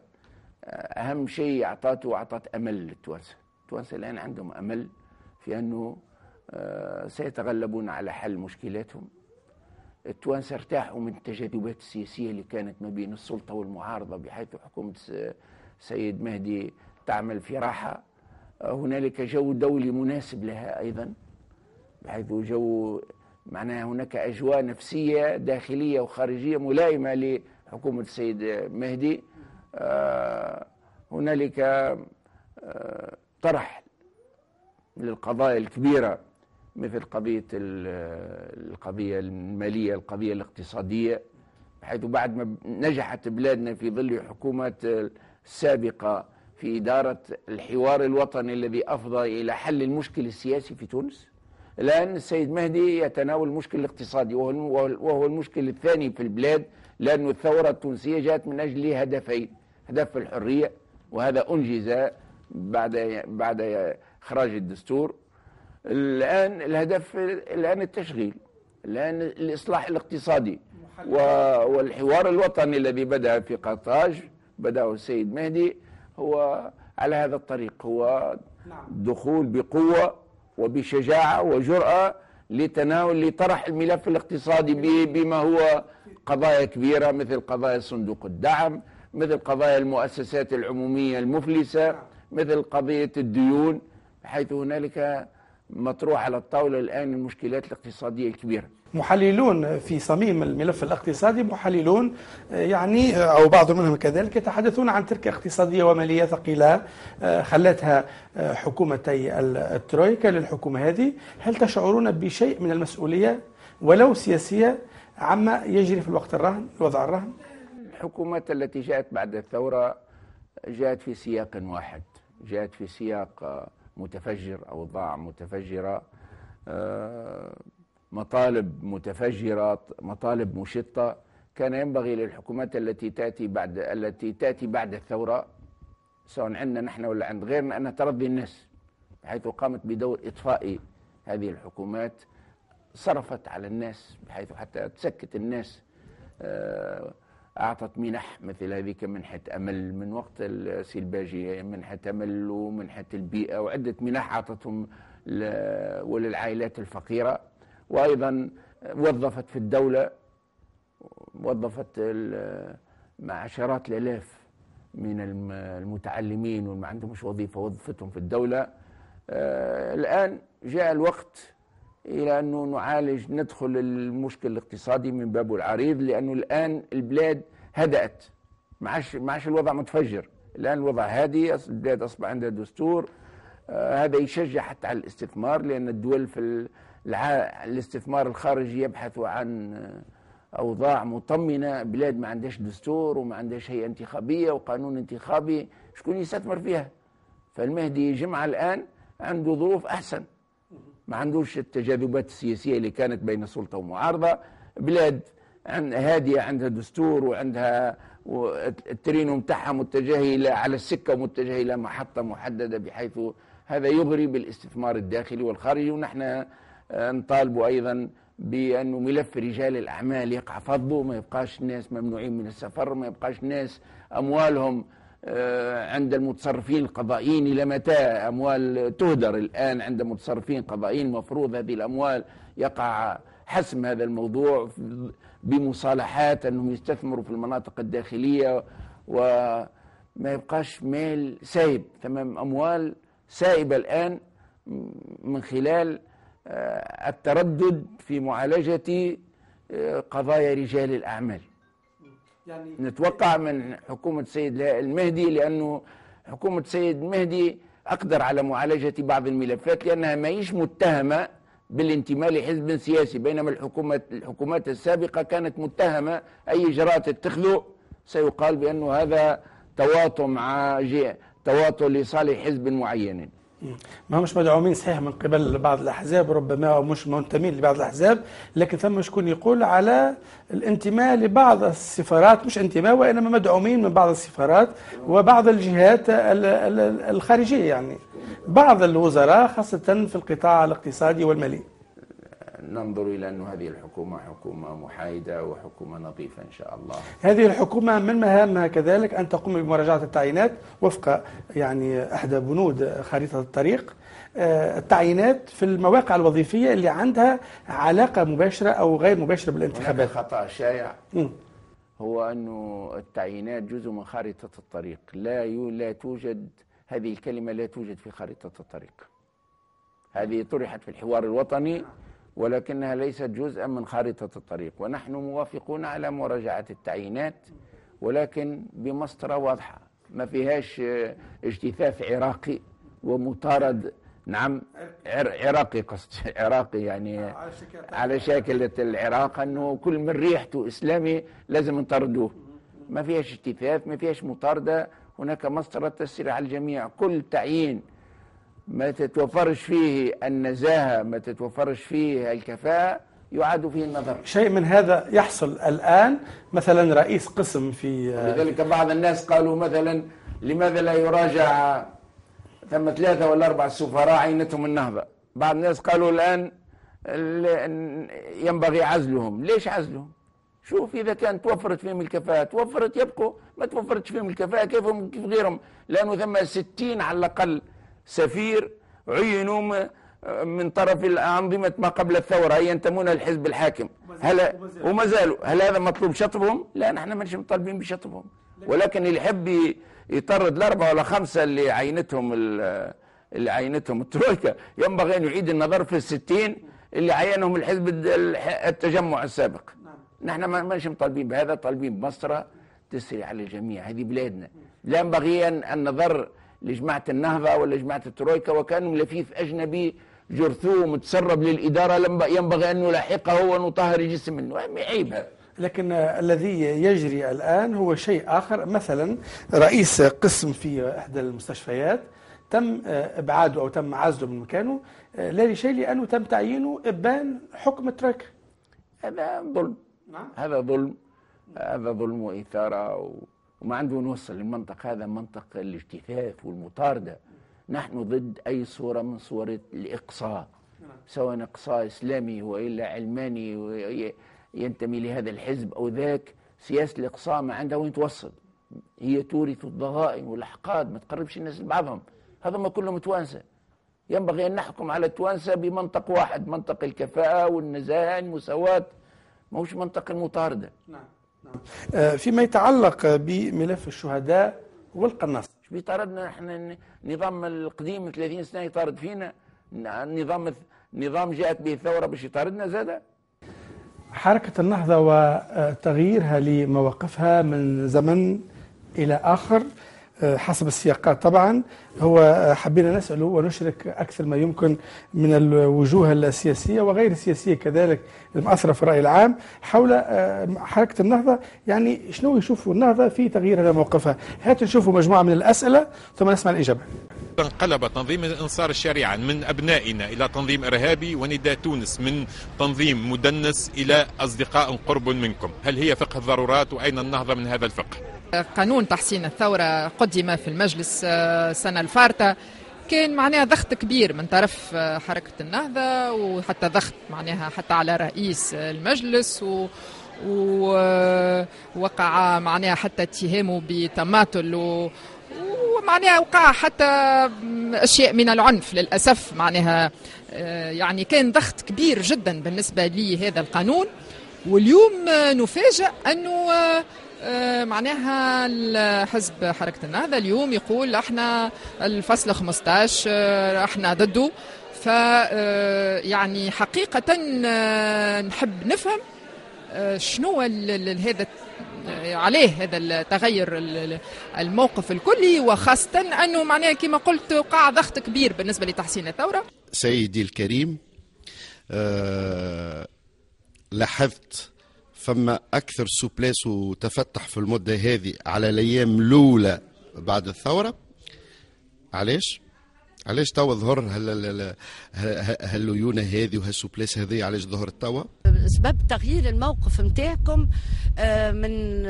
Speaker 2: أهم شيء أعطت أمل للتوانسة. التوانسة الآن عندهم أمل في أنه سيتغلبون على حل مشكلاتهم. التوانسة ارتاحوا من التجاذبات السياسية اللي كانت ما بين السلطة والمعارضة، بحيث حكومة سيد مهدي تعمل في راحة. هنالك جو دولي مناسب لها أيضا، بحيث جو معناها هناك أجواء نفسية داخلية وخارجية ملائمة لحكومة السيد مهدي. هنالك طرح للقضايا الكبيرة مثل القضية المالية، القضية الاقتصادية، بحيث بعد ما نجحت بلادنا في ظل حكومات السابقة في إدارة الحوار الوطني الذي أفضى إلى حل المشكل السياسي في تونس، الآن السيد مهدي يتناول المشكل الاقتصادي وهو المشكل الثاني في البلاد، لأن الثورة التونسية جاءت من أجل هدفين: هدف الحرية، وهذا أنجز بعد إخراج الدستور. الآن الهدف الآن التشغيل، الآن الإصلاح الاقتصادي والحوار الوطني الذي بدأ في قرطاج بدأه السيد مهدي هو على هذا الطريق، هو دخول بقوة وبشجاعة وجرأة لطرح الملف الاقتصادي بما هو قضايا كبيرة مثل قضايا صندوق الدعم، مثل قضايا المؤسسات العمومية المفلسة، مثل قضية الديون، بحيث هنالك مطروح على الطاولة الآن المشكلات الاقتصادية الكبيرة.
Speaker 1: محللون في صميم الملف الاقتصادي، محللون يعني أو بعض منهم كذلك يتحدثون عن تركة اقتصادية ومالية ثقيلة خلتها حكومتي الترويكا للحكومة هذه. هل تشعرون بشيء من المسؤولية ولو سياسية عما يجري في الوقت الراهن، الوضع الراهن؟
Speaker 2: الحكومات التي جاءت بعد الثورة جاءت في سياق واحد، جاءت في سياق متفجر، أوضاع متفجرة، مطالب متفجرة، مطالب مشطة. كان ينبغي للحكومات التي تأتي بعد الثورة، سواء عندنا نحن ولا عند غيرنا، أن ترضي الناس، بحيث قامت بدور إطفائي. هذه الحكومات صرفت على الناس بحيث حتى تسكت الناس، أعطت منح مثل هذه كمنحة أمل من وقت السيلباجي، منحة أمل ومنحة البيئة، وعدة منح أعطتهم وللعائلات الفقيرة. وأيضا وظفت في الدولة، وظفت مع عشرات الآلاف من المتعلمين واللي ما عندهمش وظيفة وظفتهم في الدولة. الآن جاء الوقت إلى أنه ندخل المشكل الاقتصادي من بابه العريض، لأنه الآن البلاد هدأت، ما عادش الوضع متفجر، الآن الوضع هادي، البلاد أصبح عندها دستور. هذا يشجع حتى على الاستثمار، لأن الدول في الاستثمار الخارجي يبحثوا عن أوضاع مطمئنة. بلاد ما عندهاش دستور وما عندهاش هيئة انتخابية وقانون انتخابي، شكون يستثمر فيها؟ فالمهدي جمعة الآن عنده ظروف أحسن، ما عندوش التجاذبات السياسية اللي كانت بين السلطة والمعارضة. بلاد هادية عندها دستور وعندها الترينو متاعها متجه إلى على السكة ومتجه إلى محطة محددة، بحيث هذا يغري بالاستثمار الداخلي والخارجي. ونحن نطالب أيضا بأنه ملف رجال الأعمال يقع فضه، ما يبقاش الناس ممنوعين من السفر، ما يبقاش الناس أموالهم عند المتصرفين القضائيين. إلى متى أموال تهدر الآن عند متصرفين قضائيين؟ المفروض هذه الأموال يقع حسم هذا الموضوع بمصالحات، أنهم يستثمروا في المناطق الداخلية وما يبقاش مال سايب. ثمام أموال سائبة الآن من خلال التردد في معالجة قضايا رجال الأعمال. يعني نتوقع من حكومة سيد المهدي، لأنه حكومة سيد المهدي أقدر على معالجة بعض الملفات، لأنها ما هيش متهمة بالانتماء لحزب سياسي، بينما الحكومات السابقة كانت متهمة. أي إجراء تتخذه سيقال بأنه هذا تواطؤ لصالح حزب معين.
Speaker 1: ما همش مدعومين صحيح من قبل بعض الأحزاب ربما، أو مش منتمين لبعض الأحزاب، لكن ثم شكون يقول على الانتماء لبعض السفارات، مش انتماء وإنما مدعومين من بعض السفارات وبعض الجهات الخارجية، يعني بعض الوزراء خاصة في القطاع الاقتصادي والمالي.
Speaker 2: ننظر إلى أن هذه الحكومة حكومة محايدة وحكومة نظيفة إن شاء الله.
Speaker 1: هذه الحكومة من مهامها كذلك أن تقوم بمراجعة التعيينات وفق يعني إحدى بنود خريطة الطريق، التعيينات في المواقع الوظيفية اللي عندها علاقة مباشرة أو غير مباشرة بالانتخابات.
Speaker 2: خطأ شائع هو أن التعيينات جزء من خريطة الطريق. لا توجد هذه الكلمة، لا توجد في خريطة الطريق. هذه طرحت في الحوار الوطني ولكنها ليست جزءا من خارطة الطريق، ونحن موافقون على مراجعة التعيينات ولكن بمسطرة واضحة ما فيهاش اجتثاث عراقي ومطارد. نعم عراقي، قصد عراقي يعني على شاكلة العراق، أنه كل من ريحته إسلامي لازم نطردوه. ما فيهاش اجتثاث، ما فيهاش مطاردة، هناك مسطرة تسير على الجميع. كل تعيين ما تتوفرش فيه النزاهة، ما تتوفرش فيه الكفاءة، يعاد فيه النظر.
Speaker 1: شيء من هذا يحصل الآن، مثلا رئيس قسم في
Speaker 2: لذلك بعض الناس قالوا مثلا لماذا لا يراجع ثم 3 ولا 4 سفراء عينتهم النهضة. بعض الناس قالوا الآن ينبغي عزلهم. ليش عزلهم؟ شوف إذا كانت توفرت فيهم الكفاءة توفرت يبقوا، ما توفرتش فيهم الكفاءة كيف غيرهم؟ لأنه ثم 60 على الأقل سفير عينوا من طرف الأنظمة ما قبل الثورة ينتمون للحزب الحاكم. وما زالوا. هل هذا مطلوب شطبهم؟ لا، نحن مش مطالبين بشطبهم، ولكن اللي يحب يطرد 4 ولا 5 اللي عينتهم الترويكا ينبغي أن يعيد النظر في 60 اللي عينهم الحزب التجمع السابق. نحن مش مطالبين بهذا، طالبين بمسطرة تسري على الجميع. هذه بلادنا، لا ينبغي أن نظر لجماعة النهضة ولا جماعة الترويكا وكانوا لفيف أجنبي جرثوم متسرب للإدارة ينبغي أن نلاحقه ونطهر الجسم منه. عيب هذا.
Speaker 1: لكن الذي يجري الآن هو شيء آخر. مثلا رئيس قسم في إحدى المستشفيات تم إبعاده أو تم عزله من مكانه لا لشيء، لأنه تم تعيينه إبان حكم الترويكا.
Speaker 2: هذا ظلم. هذا ظلم وإثارة وما عنده نوصل للمنطق. هذا منطق الاجتثاث والمطاردة. نحن ضد أي صورة من صور الإقصاء، سواء إقصاء إسلامي وإلا علماني ينتمي لهذا الحزب أو ذاك. سياسة الإقصاء ما عندها وين توصل، هي تورث الضغائن والأحقاد، ما تقربش الناس لبعضهم. هذا ما كله متوانسة. ينبغي أن نحكم على التوانسة بمنطق واحد، منطق الكفاءة والنزاهة المساواة، ما هوش منطق المطاردة.
Speaker 1: فيما يتعلق بملف الشهداء والقناص،
Speaker 2: ايش بيطاردنا احنا؟ النظام القديم 30 سنة يطارد فينا. نظام جاءت به الثورة باش يطاردنا زادة.
Speaker 1: حركة النهضة وتغييرها لمواقفها من زمن إلى آخر حسب السياقات طبعا، هو حبينا نسأله ونشرك أكثر ما يمكن من الوجوه السياسية وغير السياسية كذلك المؤثرة في الرأي العام حول حركة النهضة. يعني شنو يشوفوا النهضة في تغيير هذا موقفها؟ هات نشوفوا مجموعة من الأسئلة ثم نسمع الإجابة.
Speaker 3: انقلب تنظيم أنصار الشريعة من أبنائنا إلى تنظيم إرهابي، ونداء تونس من تنظيم مدنس إلى أصدقاء قرب منكم. هل هي فقه الضرورات وأين النهضة من هذا الفقه؟
Speaker 4: قانون تحسين الثورة قدم في المجلس السنة الفارطة، كان معناها ضغط كبير من طرف حركة النهضة، وحتى ضغط معناها حتى على رئيس المجلس، ووقع معناها حتى اتهامه بتماثل، ومعناها وقع حتى أشياء من العنف للأسف. معناها يعني كان ضغط كبير جدا بالنسبة لي هذا القانون. واليوم نفاجأ أنه معناها الحزب حركة النهضة اليوم يقول احنا الفصل 15 احنا ضده. ف يعني حقيقة نحب نفهم شنو هذا عليه هذا التغير الموقف الكلي، وخاصة أنه معناها كما قلت وقع ضغط كبير بالنسبة لتحسين الثورة.
Speaker 5: سيدي الكريم، لاحظت فما أكثر سوبلاس وتفتح في المدة هذه على الأيام الأولى بعد الثورة. علاش؟ علاش توا ظهر هالليونه هذه وهالسوبليس هذه علاش ظهرت توا؟
Speaker 6: سبب تغيير الموقف نتاعكم من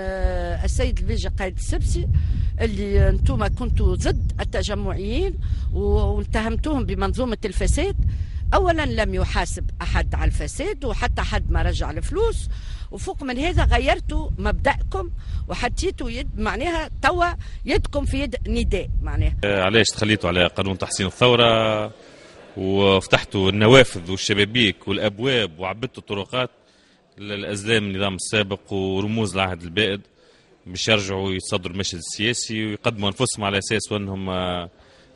Speaker 6: السيد الفيجي قائد السبسي اللي انتم كنتوا ضد التجمعيين واتهمتوهم بمنظومه الفساد. اولا لم يحاسب احد على الفساد وحتى حد ما رجع الفلوس، وفوق من هذا غيرتوا مبدأكم وحطيتوا يد معناها توا يدكم في يد نداء معناها.
Speaker 7: علاش تخليتوا على قانون تحسين الثورة وفتحتوا النوافذ والشبابيك والأبواب وعبدتوا الطرقات للأزلام النظام السابق ورموز العهد البائد باش يرجعوا يتصدروا المشهد السياسي ويقدموا أنفسهم على أساس أنهم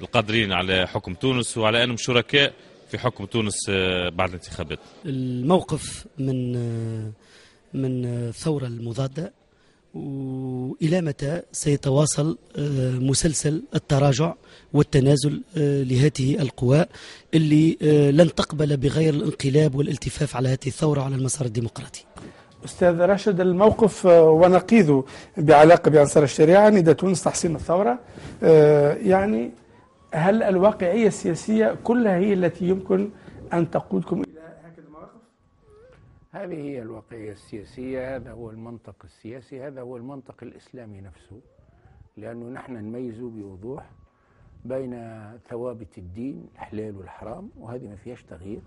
Speaker 7: القادرين على حكم تونس وعلى أنهم شركاء في حكم تونس بعد الانتخابات؟
Speaker 8: الموقف من الثورة المضادة وإلى متى سيتواصل مسلسل التراجع والتنازل لهذه القوى اللي لن تقبل بغير الانقلاب والالتفاف على هذه الثورة على المسار الديمقراطي؟
Speaker 1: أستاذ راشد، الموقف ونقيضه بعلاقة بأنصار الشريعة نداء تونس تحسين الثورة، يعني هل الواقعية السياسية كلها هي التي يمكن أن تقودكم إلى هكذا المواقف؟
Speaker 2: هذه هي الواقعية السياسية، هذا هو المنطق السياسي، هذا هو المنطق الإسلامي نفسه، لأنه نحن نميز بوضوح بين ثوابت الدين الحلال والحرام، وهذه ما فيهاش تغيير،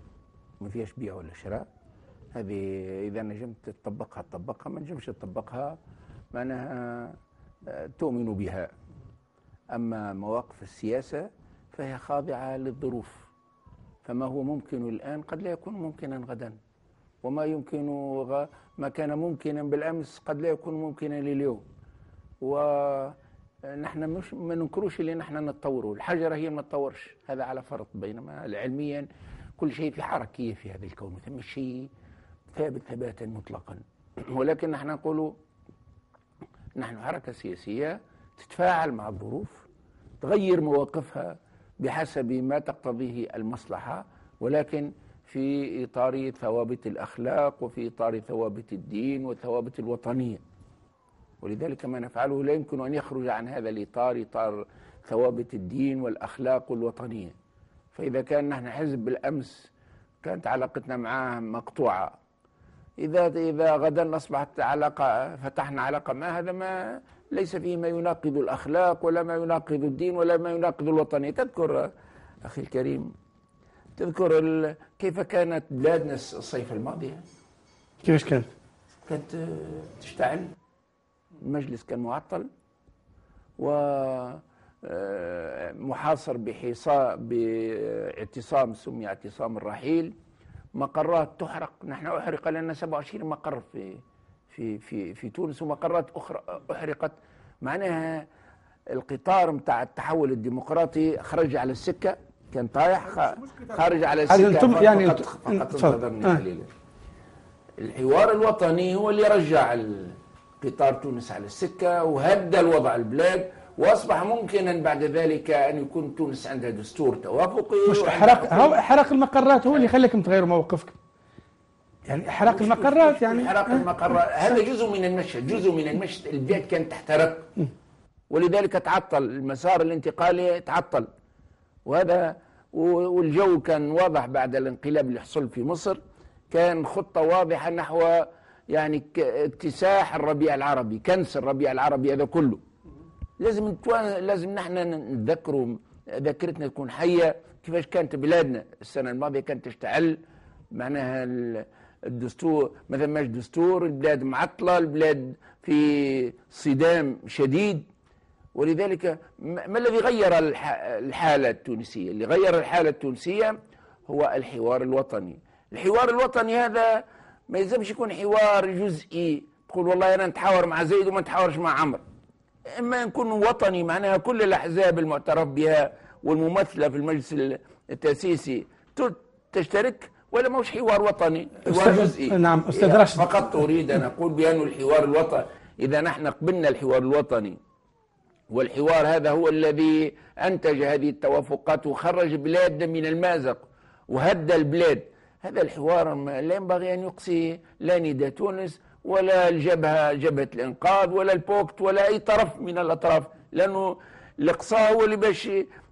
Speaker 2: ما فيهاش بيع ولا شراء. هذه إذا نجمت تطبقها ما نجمش تطبقها معناها تؤمن بها. أما مواقف السياسة فهي خاضعة للظروف، فما هو ممكن الآن قد لا يكون ممكنا غدا، وما ما كان ممكنا بالأمس قد لا يكون ممكنا لليوم. ونحن مش ما ننكروش اللي نحن نتطوروا، الحجرة هي ما تطورش، هذا على فرض، بينما علميا كل شيء في حركية في هذا الكون، ثم شيء ثابت ثباتا مطلقا. ولكن نحن نقول نحن حركة سياسية تتفاعل مع الظروف، تغير مواقفها بحسب ما تقتضيه المصلحة، ولكن في إطار ثوابت الأخلاق وفي إطار ثوابت الدين وثوابت الوطنية. ولذلك ما نفعله لا يمكن أن يخرج عن هذا الإطار، إطار ثوابت الدين والأخلاق والوطنية. فإذا كان نحن حزب بالأمس كانت علاقتنا معاه مقطوعة، إذا غدا أصبحت علاقة فتحنا علاقة ما، هذا ما ليس فيه ما يناقض الأخلاق ولا ما يناقض الدين ولا ما يناقض الوطنية. تذكر أخي الكريم، تذكر كيف كانت بلادنا الصيف الماضي؟
Speaker 1: كيفاش كانت؟
Speaker 2: كانت تشتعل، المجلس كان معطل ومحاصر باعتصام سمي اعتصام الرحيل، مقرات تحرق. نحن أحرق لنا 27 مقر في تونس، ومقرات أخرى أحرقت. معناها القطار متاع التحول الديمقراطي خرج على السكة، كان طايح خارج على السكة.
Speaker 1: يعني
Speaker 2: فقط انتظرني قليلا. الحوار الوطني هو اللي رجع قطار تونس على السكة وهدى الوضع البلاد، وأصبح ممكنا بعد ذلك أن يكون تونس عندها دستور توافقي.
Speaker 1: مش حرق المقرات هو اللي خلاكم تغيروا موقفكم؟ يعني إحراق المقرات، يعني
Speaker 2: إحراق المقرات هذا جزء من المشهد، جزء من المشهد. البلاد كانت تحترق، ولذلك تعطل المسار الانتقالي، تعطل. وهذا والجو كان واضح بعد الانقلاب اللي حصل في مصر، كان خطة واضحة نحو يعني اكتساح الربيع العربي، كنس الربيع العربي هذا كله. لازم نحن نذكروا، ذاكرتنا تكون حية. كيفاش كانت بلادنا السنة الماضية كانت تشتعل، معناها الدستور مثلا ماش دستور، البلاد معطلة، البلاد في صدام شديد. ولذلك ما الذي غير الحالة التونسية؟ اللي غير الحالة التونسية هو الحوار الوطني. الحوار الوطني هذا ما يلزمش يكون حوار جزئي، تقول والله أنا نتحاور مع زيد وما نتحاورش مع عمرو. إما يكون وطني، معناها كل الأحزاب المعترف بها والممثلة في المجلس التأسيسي تشترك، ولا موش حوار وطني، حوار جزئي.
Speaker 1: نعم أستاذ راشد،
Speaker 2: فقط أريد أن أقول بأن الحوار الوطني، إذا نحن قبلنا الحوار الوطني، والحوار هذا هو الذي أنتج هذه التوافقات وخرج بلادنا من المأزق وهدى البلاد. هذا الحوار لا ينبغي أن يقصي لا نداء تونس ولا الجبهة، جبهة الإنقاذ، ولا البوكت، ولا أي طرف من الأطراف، لأنه الإقصاء هو اللي باش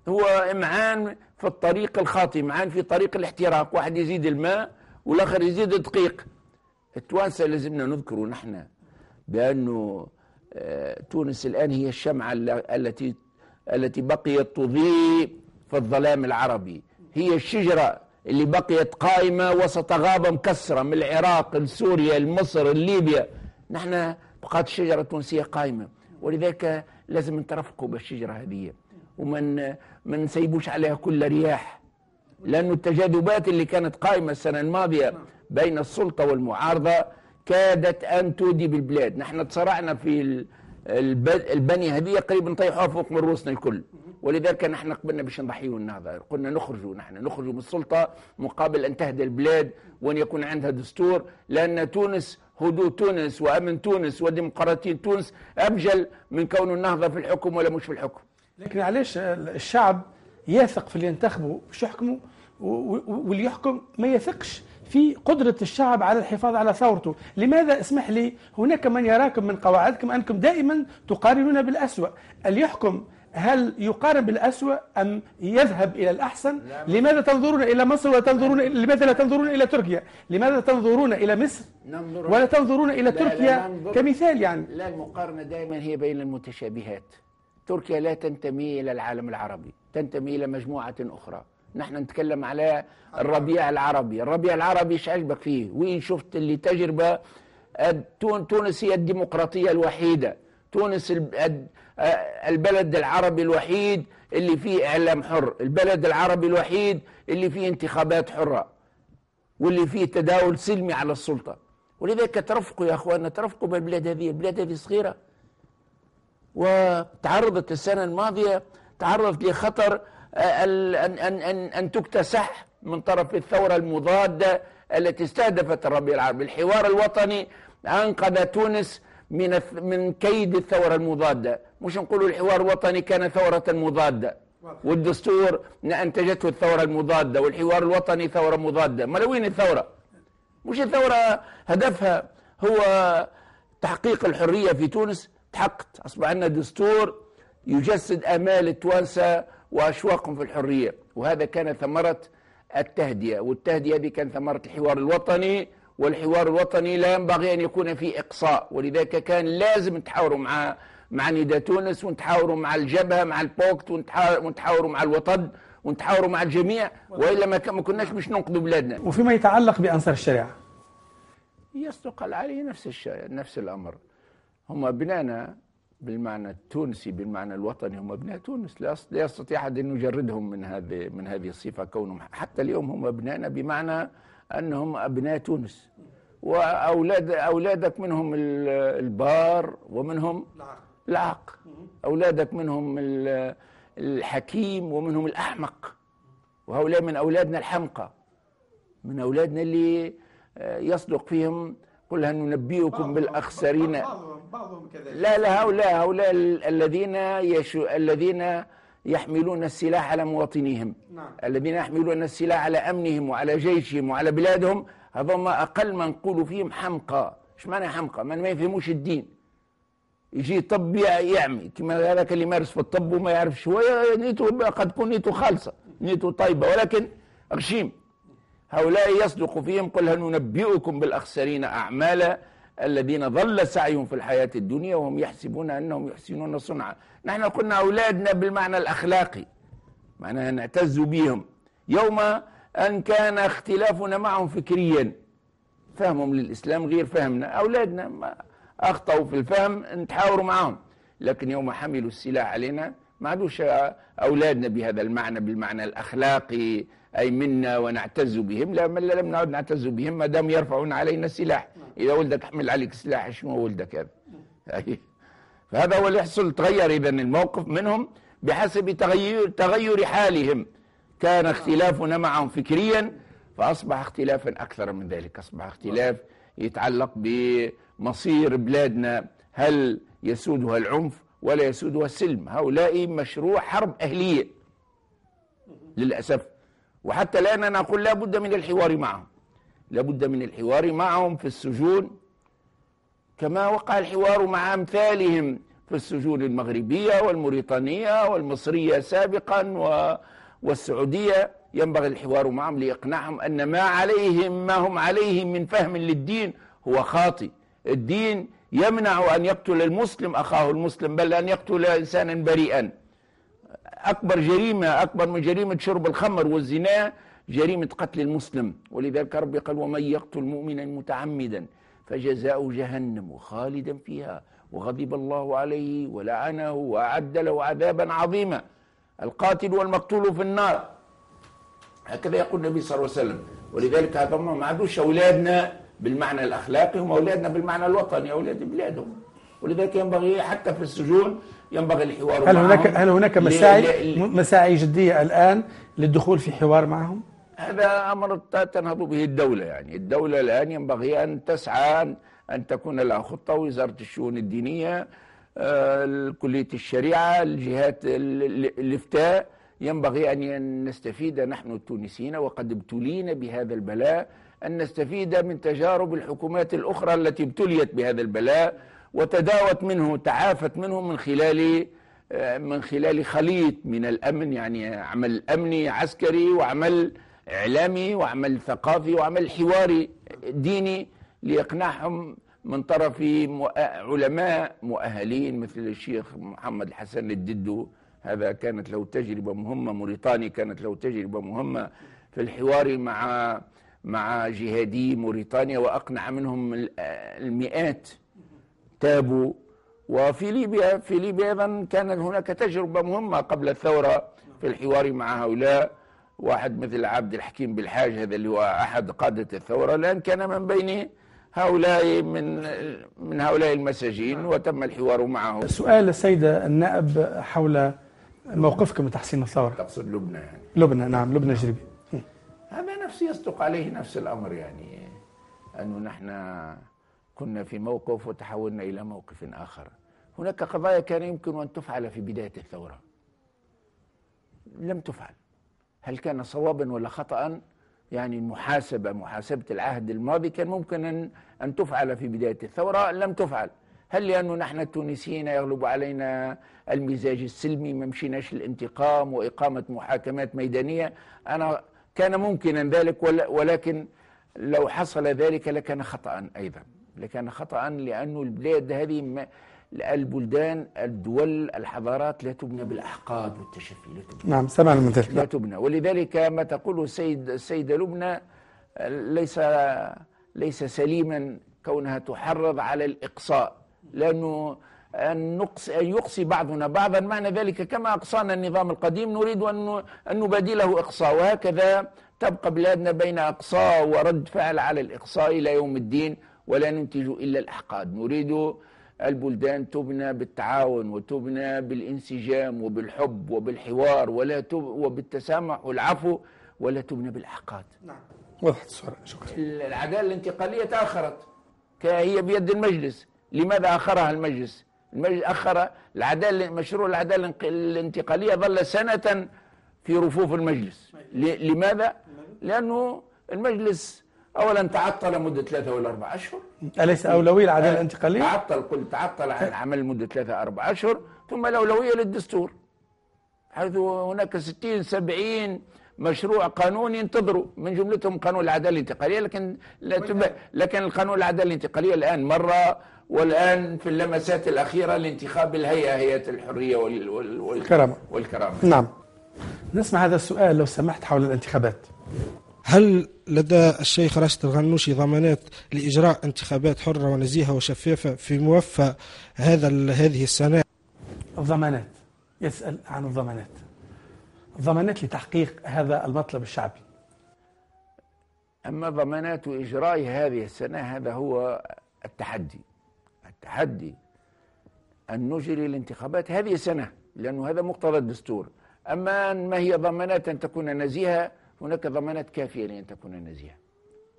Speaker 2: هو إمعان في الطريق الخاطئ، معان في طريق الاحتراق، واحد يزيد الماء والآخر يزيد الدقيق. التوانسة لازمنا نذكروا نحن بأنه تونس الآن هي الشمعة التي بقيت تضيء في الظلام العربي، هي الشجرة اللي بقيت قائمة وسط غابة مكسرة من العراق لسوريا لمصر لليبيا. نحن بقات الشجرة التونسية قائمة، ولذلك لازم نترفقوا بالشجرة هذه ومن نسيبوش عليها كل رياح، لأن التجاذبات اللي كانت قائمة السنة الماضية بين السلطة والمعارضة كادت أن تودي بالبلاد. نحن تصارعنا في البنية هذه قريب نطيحوها فوق من رؤوسنا الكل، ولذلك نحن قبلنا باش نضحيوا النهضة، قلنا نخرجوا من السلطة مقابل أن تهدى البلاد وأن يكون عندها دستور، لأن تونس هدوء تونس وأمن تونس وديمقراطية تونس أبجل من كون النهضة في الحكم ولا مش في الحكم.
Speaker 1: لكن علاش الشعب يثق في اللي ينتخبوا باش يحكموا واللي يحكم ما يثقش في قدرة الشعب على الحفاظ على ثورته؟ لماذا اسمح لي هناك من يراكم من قواعدكم أنكم دائما تقارنون بالأسوأ؟ اللي يحكم هل يقارن بالأسوأ أم يذهب إلى الأحسن؟ لماذا تنظرون إلى مصر لماذا لا تنظرون إلى تركيا؟ لماذا تنظرون إلى مصر ولا تنظرون إلى تركيا كمثال؟ يعني
Speaker 2: لا، المقارنة دائما هي بين المتشابهات. تركيا لا تنتمي إلى العالم العربي، تنتمي إلى مجموعة أخرى. نحن نتكلم على الربيع العربي. الربيع العربي ايش عجبك فيه؟ وين شفت اللي تجربة؟ تونس هي الديمقراطية الوحيدة، تونس البلد العربي الوحيد اللي فيه إعلام حر، البلد العربي الوحيد اللي فيه انتخابات حرة واللي فيه تداول سلمي على السلطة. ولذلك ترفقوا يا أخواننا، ترفقوا بالبلاد هذه. البلاد هذه صغيرة وتعرضت السنة الماضية تعرضت لخطر أن تكتسح من طرف الثورة المضادة التي استهدفت الربيع العربي. الحوار الوطني أنقذ تونس من كيد الثورة المضادة. مش نقولوا الحوار الوطني كان ثورة مضادة والدستور أنتجته الثورة المضادة والحوار الوطني ثورة مضادة. ما وين الثورة؟ مش الثورة هدفها هو تحقيق الحرية في تونس؟ تحققت، أصبح عندنا دستور يجسد آمال التوانسة وأشواقهم في الحرية، وهذا كان ثمرة التهدئة، والتهدئة هذه كان ثمرة الحوار الوطني. والحوار الوطني لا ينبغي أن يكون فيه إقصاء، ولذلك كان لازم نتحاوروا مع نداء تونس، ونتحاوروا مع الجبهة مع البوكت، ونتحاوروا مع الوطن، ونتحاوروا مع الجميع، وإلا ما كناش مش ننقذوا بلادنا.
Speaker 1: وفيما يتعلق بأنصار الشريعة
Speaker 2: يصدق عليه نفس الأمر. هم أبنائنا بالمعنى التونسي، بالمعنى الوطني، هم أبناء تونس، لا يستطيع أحد أن يجردهم من هذه الصفة. كونهم حتى اليوم هم أبنائنا بمعنى أنهم أبناء تونس، أولادك منهم البار ومنهم العاق، أولادك منهم الحكيم ومنهم الأحمق، وهؤلاء من أولادنا الحمقى، من أولادنا اللي يصدق فيهم قل هل ننبئكم بالأخسرين.
Speaker 1: بعضهم كذلك.
Speaker 2: لا هؤلاء الذين يحملون السلاح على مواطنيهم.
Speaker 1: نعم.
Speaker 2: الذين يحملون السلاح على أمنهم وعلى جيشهم وعلى بلادهم، هذول أقل ما نقول فيهم حمقى. إيش معنى حمقى؟ من ما يفهموش الدين، يجي طب يعمي كما هذاك اللي يمارس في الطب وما يعرف شوية، نيته قد تكون نيته خالصة، نيته طيبة، ولكن غشيم. هؤلاء يصدق فيهم قل هل ننبئكم بالأخسرين أعمالا الذين ضل سعيهم في الحياة الدنيا وهم يحسبون أنهم يحسنون صنعا. نحن قلنا أولادنا بالمعنى الأخلاقي، معناها نعتز بهم يوم أن كان اختلافنا معهم فكريا، فهمهم للإسلام غير فهمنا، أولادنا ما أخطأوا في الفهم نتحاوروا معهم، لكن يوم حملوا السلاح علينا ما عادوش أولادنا بهذا المعنى، بالمعنى الأخلاقي أي منا ونعتز بهم. لم نعد نعتز بهم ما دام يرفعون علينا السلاح. إذا ولدك حمل عليك السلاح شنو ولدك هذا؟ فهذا هو اللي يحصل. تغير إذن الموقف منهم بحسب تغير حالهم. كان اختلافنا معهم فكريا، فأصبح اختلافا أكثر من ذلك، أصبح اختلاف يتعلق بمصير بلادنا، هل يسودها العنف ولا يسودها السلم. هؤلاء مشروع حرب أهلية للأسف. وحتى الآن أنا أقول لا بد من الحوار معهم، لا بد من الحوار معهم في السجون كما وقع الحوار مع أمثالهم في السجون المغربية والموريتانية والمصرية سابقا والسعودية ينبغي الحوار معهم لإقناعهم أن ما هم عليه من فهم للدين هو خاطئ. الدين يمنع أن يقتل المسلم أخاه المسلم، بل أن يقتل إنسانا بريئا. أكبر جريمة، أكبر من جريمة شرب الخمر والزنا، جريمة قتل المسلم. ولذلك ربي قال: ومن يقتل مؤمنا متعمدا فجزاؤه جهنم خالدا فيها وغضب الله عليه ولعنه وأعد له عذابا عظيما. القاتل والمقتول في النار، هكذا يقول النبي صلى الله عليه وسلم. ولذلك هذا ما عادوش أولادنا بالمعنى الأخلاقي، هم أولادنا بالمعنى الوطني، أولاد بلادهم. ولذلك ينبغي حتى في السجون ينبغي الحوار معهم.
Speaker 1: هل هناك مساعي جدية الآن للدخول في حوار معهم؟
Speaker 2: هذا أمر تنهض به الدولة. يعني الدولة الآن ينبغي أن تسعى أن تكون لها خطة، وزارة الشؤون الدينية، كلية الشريعة، الجهات الإفتاء. ينبغي أن نستفيد نحن التونسيين، وقد ابتلينا بهذا البلاء، أن نستفيد من تجارب الحكومات الأخرى التي ابتليت بهذا البلاء وتداوت منه، تعافت منه من خلال خليط من الأمن، يعني عمل أمني عسكري وعمل إعلامي وعمل ثقافي وعمل حواري ديني، ليقنعهم من طرف علماء مؤهلين مثل الشيخ محمد الحسن الددو. هذا كانت له تجربة مهمة، موريتاني كانت له تجربة مهمة في الحوار مع جهادي موريتانيا، وأقنع منهم المئات تابوا. وفي ليبيا أيضا كان هناك تجربة مهمة قبل الثورة في الحوار مع هؤلاء. واحد مثل عبد الحكيم بالحاج، هذا اللي هو أحد قادة الثورة، الآن كان من بين هؤلاء من هؤلاء المساجين، وتم الحوار معه.
Speaker 1: سؤال السيدة النائب حول موقفكم من تحسين الثورة.
Speaker 2: تقصد لبنى يعني؟
Speaker 1: لبنى، نعم، لبنى جريبي.
Speaker 2: هذا نفس يصدق عليه نفس الأمر، يعني أنه نحن كنا في موقف وتحولنا إلى موقف آخر. هناك قضايا كان يمكن أن تفعل في بداية الثورة لم تفعل. هل كان صوابا ولا خطأ؟ يعني محاسبة العهد الماضي كان ممكن أن تفعل في بداية الثورة، لم تفعل. هل لأنه نحن التونسيين يغلب علينا المزاج السلمي، ما مشيناش الانتقام وإقامة محاكمات ميدانية؟ كان ممكنا ذلك، ولكن لو حصل ذلك لكان خطأ أيضا، لكان خطأ، لأنه البلاد هذه، البلدان، الدول، الحضارات لا تبنى بالأحقاد والتشفي، لا تبنى.
Speaker 1: نعم، سمعنا من ذلك.
Speaker 2: لا تبنى. ولذلك ما تقوله السيدة لبنى ليس سليما كونها تحرض على الإقصاء، لأنه أن يقصي بعضنا بعضا معنى ذلك كما أقصانا النظام القديم نريد أن نبادله إقصاء، وهكذا تبقى بلادنا بين إقصاء ورد فعل على الإقصاء إلى يوم الدين، ولا ننتج إلا الأحقاد. نريد البلدان تبنى بالتعاون وتبنى بالانسجام وبالحب وبالحوار وبالتسامح والعفو، ولا تبنى بالأحقاد.
Speaker 1: نعم، وضحت الصورة. شكرا.
Speaker 2: العدالة الانتقالية تأخرت، هي بيد المجلس. لماذا أخرها المجلس؟ المجلس أخر مشروع العدالة الانتقالية، ظل سنة في رفوف المجلس. لماذا؟ لأنه المجلس أولا تعطل مدة 3 ولا 4 أشهر.
Speaker 1: أليس أولوية العدالة الانتقالية؟
Speaker 2: تعطل عن العمل مدة 3 4 أشهر، ثم الأولوية للدستور، حيث هناك 60-70 مشروع قانوني ينتظروا، من جملتهم قانون العدالة الانتقالية، لكن القانون العدالة الانتقالية الآن مرة، والآن في اللمسات الأخيرة لانتخاب هيئة الحرية والكرامة.
Speaker 1: نعم، نسمع هذا السؤال لو سمحت حول الانتخابات.
Speaker 9: هل لدى الشيخ راشد الغنوشي ضمانات لإجراء انتخابات حرة ونزيهة وشفافة في موفى هذه السنة؟
Speaker 1: الضمانات، يسأل عن الضمانات لتحقيق هذا المطلب الشعبي.
Speaker 2: أما ضمانات إجراء هذه السنة، هذا هو التحدي أن نجري الانتخابات هذه السنة، لأنه هذا مقتضى الدستور. أما ما هي ضمانات أن تكون نزيهة؟ هناك ضمانات كافية لأن تكون نزيهة.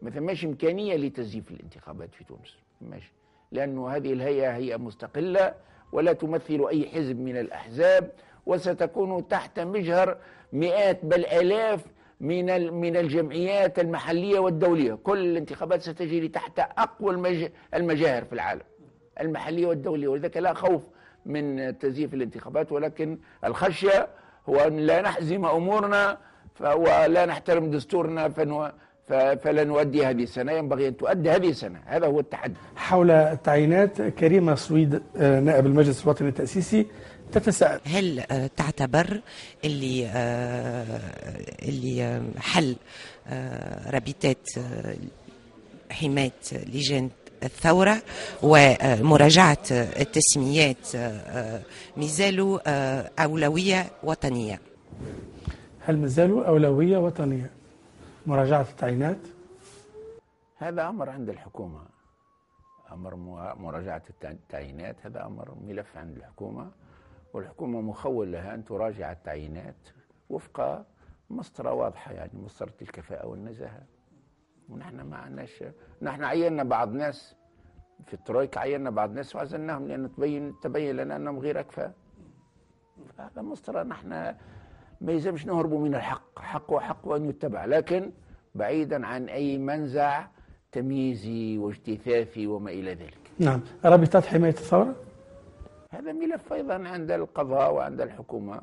Speaker 2: مثلا ماشي إمكانية لتزييف الانتخابات في تونس، ماشي، لأنه هذه الهيئة هيئة مستقلة ولا تمثل أي حزب من الأحزاب، وستكون تحت مجهر مئات بل آلاف من الجمعيات المحلية والدولية. كل الانتخابات ستجري تحت أقوى المجاهر في العالم، المحلية والدولية، ولذلك لا خوف من تزييف الانتخابات، ولكن الخشية هو أن لا نحزم أمورنا ولا نحترم دستورنا فلا نؤدي هذه السنة. ينبغي أن تؤدي هذه السنة، هذا هو التحدي.
Speaker 1: حول التعيينات، كريمة سويد نائب المجلس الوطني التأسيسي تتساءل:
Speaker 10: هل تعتبر اللي حل رابطات حماية لجان الثورة ومراجعة التسميات مازالوا أولوية وطنية؟
Speaker 1: هل مازالوا أولوية وطنية مراجعة التعيينات؟
Speaker 2: هذا أمر عند الحكومة، أمر مراجعة التعيينات هذا أمر ملف عند الحكومة، والحكومة مخول لها أن تراجع التعيينات وفق مسطرة واضحة، يعني مسطرة الكفاءة والنزاهة. ونحن ما عندناش، نحن عيننا بعض ناس في الترويكا، عيننا بعض ناس وعزلناهم لأن تبين لنا أنهم غير أكفاء. هذا مسطرة، نحن ما يلزمش نهربوا من الحق، حق وحق وأن يتبع، لكن بعيدا عن أي منزع تمييزي واجتثاثي وما إلى ذلك.
Speaker 1: نعم. رابطات حماية الثورة
Speaker 2: هذا ملف أيضا عند القضاء وعند الحكومة.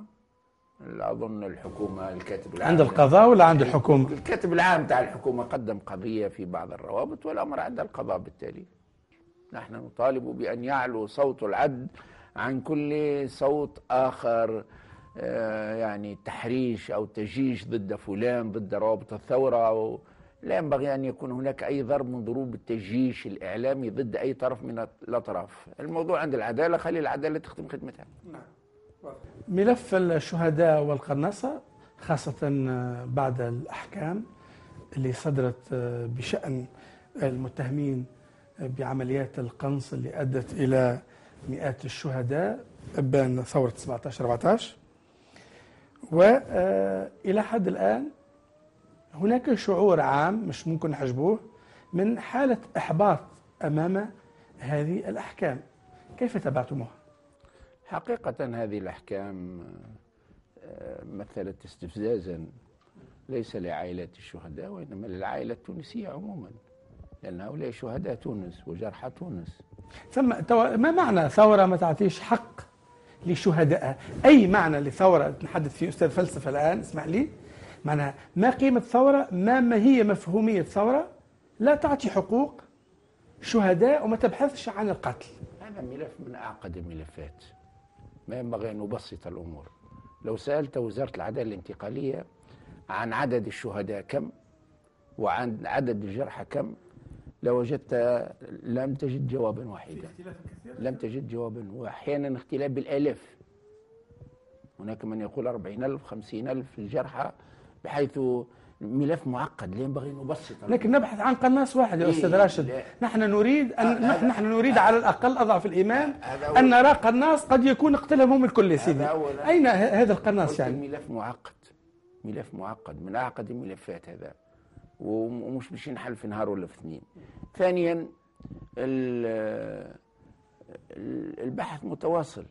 Speaker 2: أظن الحكومة الكاتب العام
Speaker 1: عند القضاء ولا عند الحكومة؟
Speaker 2: الكاتب العام تاع الحكومة قدم قضية في بعض الروابط والأمر عند القضاء. بالتالي نحن نطالب بأن يعلو صوت العدل عن كل صوت آخر، يعني تحريش أو تجيش ضد فلان، ضد روابط الثورة. لا ينبغي أن يكون هناك أي ضرب من ضروب التجيش الإعلامي ضد أي طرف من الأطراف. الموضوع عند العدالة، خلي العدالة تخدم خدمتها.
Speaker 1: ملف الشهداء والقناصة، خاصة بعد الأحكام اللي صدرت بشأن المتهمين بعمليات القنص اللي أدت إلى مئات الشهداء بين ثورة 17-14، وإلى حد الآن هناك شعور عام مش ممكن نحجبوه من حالة إحباط أمام هذه الأحكام. كيف تابعتموها؟
Speaker 2: حقيقة هذه الأحكام مثلت استفزازا ليس لعائلات الشهداء وإنما للعائلة التونسية عموما، لأن هؤلاء شهداء تونس وجرحى تونس.
Speaker 1: ثم ما معنى ثورة ما تعطيش حق لشهدائها؟ أي معنى لثورة نحدث فيه أستاذ فلسفة الآن، اسمح لي، معناها ما قيمة ثورة، ما هي مفهومية ثورة لا تعطي حقوق شهداء وما تبحثش عن القتل.
Speaker 2: هذا ملف من أعقد الملفات، ما ينبغي أن نبسط الأمور. لو سألت وزارة العدالة الانتقالية عن عدد الشهداء كم وعن عدد الجرحى كم لوجدت لم تجد جوابا واحدا، لم تجد جوابا، وأحيانا اختلاف بالآلاف. هناك من يقول 40,000 50,000 الجرحى، بحيث ملف معقد لا ينبغي أن نبسط.
Speaker 1: لكن نبحث عن قناص واحد يا أستاذ راشد. نحن نريد نحن نريد على الأقل أضعف الإيمان أن نرى قناص قد يكون اقتلهم الكل يا سيدي. أين هذا القناص يعني؟
Speaker 2: ملف معقد، ملف معقد من أعقد الملفات هذا، ومش باش ينحل في نهار ولا في اثنين. ثانيا البحث متواصل،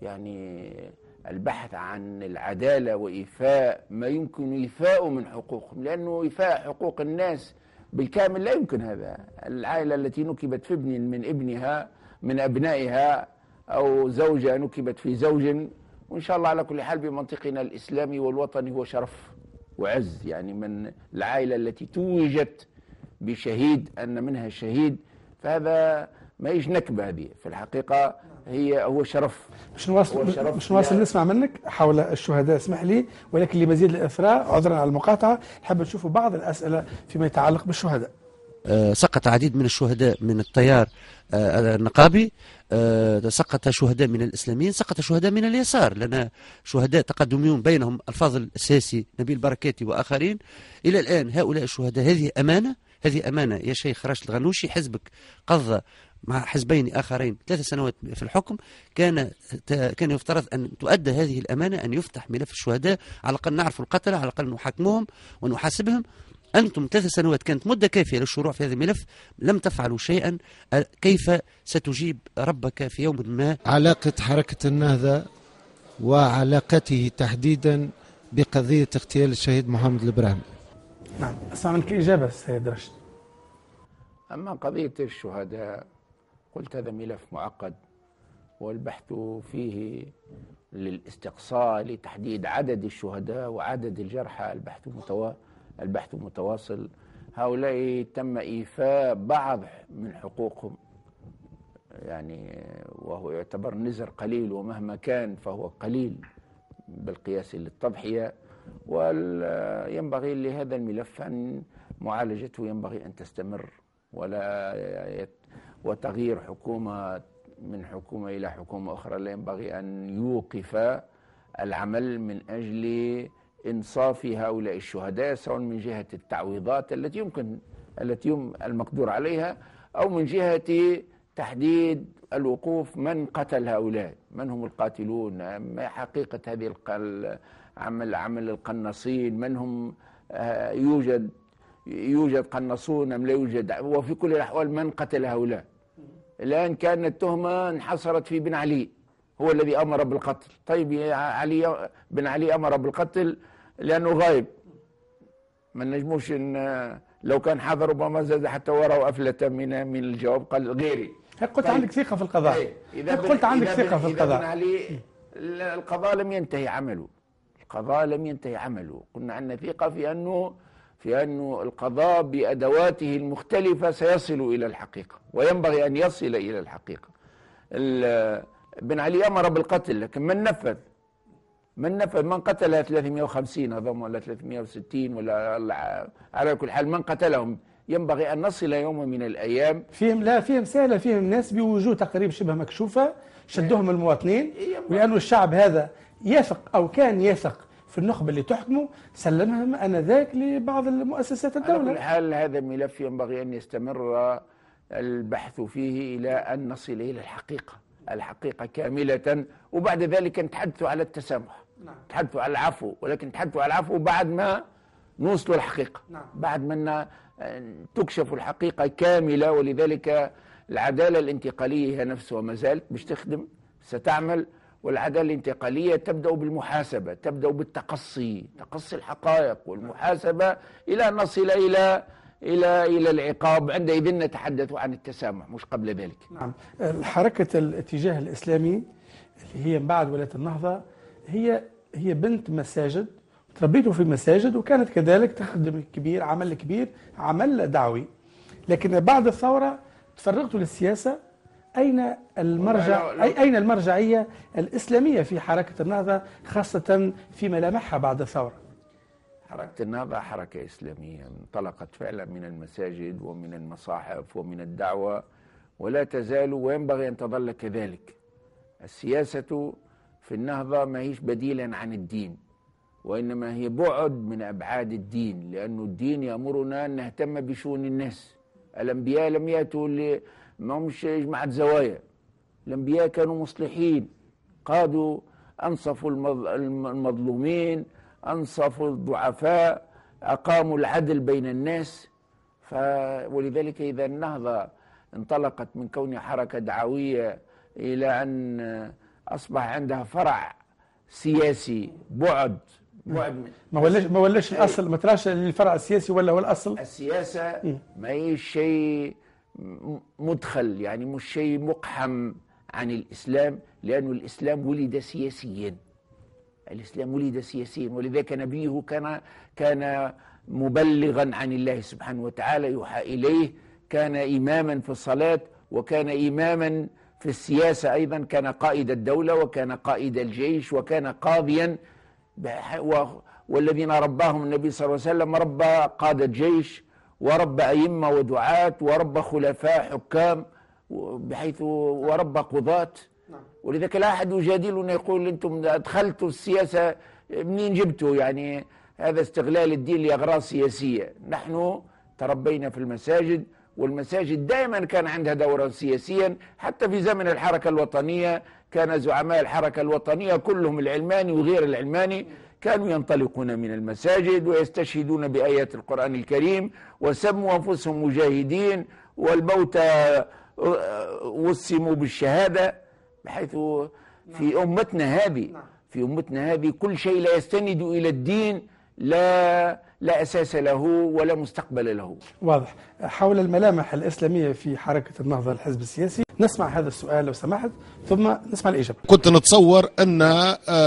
Speaker 2: يعني البحث عن العدالة وإيفاء ما يمكن إيفاؤه من حقوقهم، لأنه إيفاء حقوق الناس بالكامل لا يمكن. هذا العائلة التي نكبت في ابن من ابنها من أبنائها، أو زوجة نكبت في زوج، وإن شاء الله على كل حال بمنطقنا الإسلامي والوطني هو شرف وعز، يعني من العائلة التي توجت بشهيد أن منها شهيد، فهذا ما يجي نكبة. هذه في الحقيقة هو شرف.
Speaker 1: مش نواصل نسمع منك حول الشهداء، اسمح لي، ولكن لمزيد الإثراء عذرا على المقاطعة نحب نشوفوا بعض الأسئلة فيما يتعلق بالشهداء.
Speaker 11: سقط عديد من الشهداء من التيار النقابي، سقط شهداء من الإسلاميين، سقط شهداء من اليسار، لنا شهداء تقدميون بينهم الفاضل الساسي نبيل بركاتي وآخرين. إلى الآن هؤلاء الشهداء، هذه أمانة يا شيخ راشد الغنوشي. حزبك قضى مع حزبين آخرين 3 سنوات في الحكم، كان يفترض أن تؤدى هذه الأمانة، أن يفتح ملف الشهداء، على الأقل نعرف القتلة، على الأقل نحاكمهم ونحاسبهم. أنتم 3 سنوات كانت مدة كافية للشروع في هذا الملف، لم تفعلوا شيئا. كيف ستجيب ربك في يوم ما؟
Speaker 9: علاقة حركة النهضة وعلاقته تحديدا بقضية اغتيال الشهيد محمد البراهيمي.
Speaker 1: نعم، أسمع منك إجابة سيد راشد.
Speaker 2: أما قضية الشهداء قلت هذا ملف معقد، والبحث فيه للاستقصاء لتحديد عدد الشهداء وعدد الجرحى، البحث متواصل. هؤلاء تم إيفاء بعض من حقوقهم يعني، وهو يعتبر نزر قليل، ومهما كان فهو قليل بالقياس للتضحية. وينبغي لهذا الملف أن معالجته ينبغي أن تستمر، وتغيير حكومة من حكومة إلى حكومة أخرى لا ينبغي أن يوقف العمل من أجل إنصاف هؤلاء الشهداء، سواء من جهة التعويضات التي المقدور عليها، أو من جهة تحديد الوقوف من قتل هؤلاء، من هم القاتلون، ما حقيقة هذه عمل القناصين، من هم، يوجد قناصون أم لا يوجد، وفي كل الأحوال من قتل هؤلاء. الآن كانت التهمة انحصرت في بن علي، هو الذي أمر بالقتل. طيب بن علي أمر بالقتل لأنه غايب، ما نجموش إن لو كان حاضر ربما زاد حتى وراه أفلت من الجواب، قال غيري.
Speaker 1: قلت
Speaker 2: طيب.
Speaker 1: عندك ثقة في القضاء. قلت عندك ثقة في القضاء.
Speaker 2: بن علي القضاء لم ينتهي عمله، قلنا عندنا ثقة في أنه القضاء بأدواته المختلفة سيصل إلى الحقيقة، وينبغي أن يصل إلى الحقيقة. بن علي أمر بالقتل، لكن من نفذ؟ من قتل 350 أظن ولا 360 ولا على كل حال من قتلهم. ينبغي أن نصل يوم من الأيام
Speaker 1: فيهم سهلة، فيهم ناس بوجوه تقريب شبه مكشوفة شدهم المواطنين، ولأنه الشعب هذا يثق أو كان يثق في النخبة اللي تحكمه، سلمهم أنذاك لبعض المؤسسات الدولة.
Speaker 2: على كل حال هذا الملف ينبغي أن يستمر البحث فيه إلى أن نصل إلى الحقيقة كاملة، وبعد ذلك نتحدث على التسامح. نتحدث على العفو، ولكن نتحدث على العفو بعد ما نوصل الحقيقة. بعد ما تكشف الحقيقة كاملة. ولذلك العدالة الانتقالية هي نفسها ما زالت باش تخدم، ستعمل. والعدالة الانتقالية تبدأ بالمحاسبة، تبدأ بالتقصي، تقصي الحقائق والمحاسبة إلى أن نصل إلى العقاب. عندئذ نتحدث عن التسامح، مش قبل ذلك.
Speaker 1: نعم. حركة الاتجاه الإسلامي اللي هي بعد ولاية النهضة هي بنت مساجد، تربيته في مساجد، وكانت كذلك تخدم عمل كبير، عمل دعوي. لكن بعد الثورة تفرغت للسياسة. أين المرجعية الإسلامية في حركة النهضة، خاصة في ملامحها بعد الثورة؟
Speaker 2: حركة النهضة حركة إسلامية انطلقت فعلا من المساجد ومن المصاحف ومن الدعوة، ولا تزال وينبغي أن تظل كذلك. السياسة في النهضة ما هيش بديلا عن الدين، وإنما هي بعد من أبعاد الدين، لأن الدين يأمرنا أن نهتم بشؤون الناس. الأنبياء لم يأتوا ما همش جماعة زوايا، الأنبياء كانوا مصلحين، قادوا، أنصفوا المظلومين، أنصفوا الضعفاء، أقاموا العدل بين الناس. ولذلك إذا النهضة انطلقت من كون حركة دعوية إلى أن أصبح عندها فرع سياسي، بعد
Speaker 1: ما ولاش الأصل، ما تراش الفرع السياسي ولا هو الأصل.
Speaker 2: السياسة ما هي شيء مدخل، يعني مش شيء مقحم عن الإسلام، لأن الإسلام ولد سياسيا. ولذلك نبيه كان مبلغا عن الله سبحانه وتعالى، يوحى إليه، كان إماما في الصلاة، وكان إماما في السياسة أيضا، كان قائد الدولة، وكان قائد الجيش، وكان قاضيا. والذين رباهم النبي صلى الله عليه وسلم ربى قادة جيش، وربى أئمة ودعاة، وربى خلفاء حكام، بحيث وربى قضاة. ولذلك لا أحد يجادلنا يقول أنتم أدخلتوا السياسة منين جبتوا، يعني هذا استغلال الدين لأغراض سياسية. نحن تربينا في المساجد، والمساجد دائما كان عندها دورا سياسيا. حتى في زمن الحركة الوطنية كان زعماء الحركة الوطنية كلهم، العلماني وغير العلماني، كانوا ينطلقون من المساجد ويستشهدون بآيات القرآن الكريم، وسموا أنفسهم مجاهدين، والموتى وسموا بالشهادة. بحيث في أمتنا هذه كل شيء لا يستند إلى الدين لا لا أساس له ولا مستقبل له.
Speaker 1: واضح. حول الملامح الإسلامية في حركة النهضة الحزب السياسي، نسمع هذا السؤال لو سمحت ثم نسمع الإجابة.
Speaker 5: كنت نتصور أن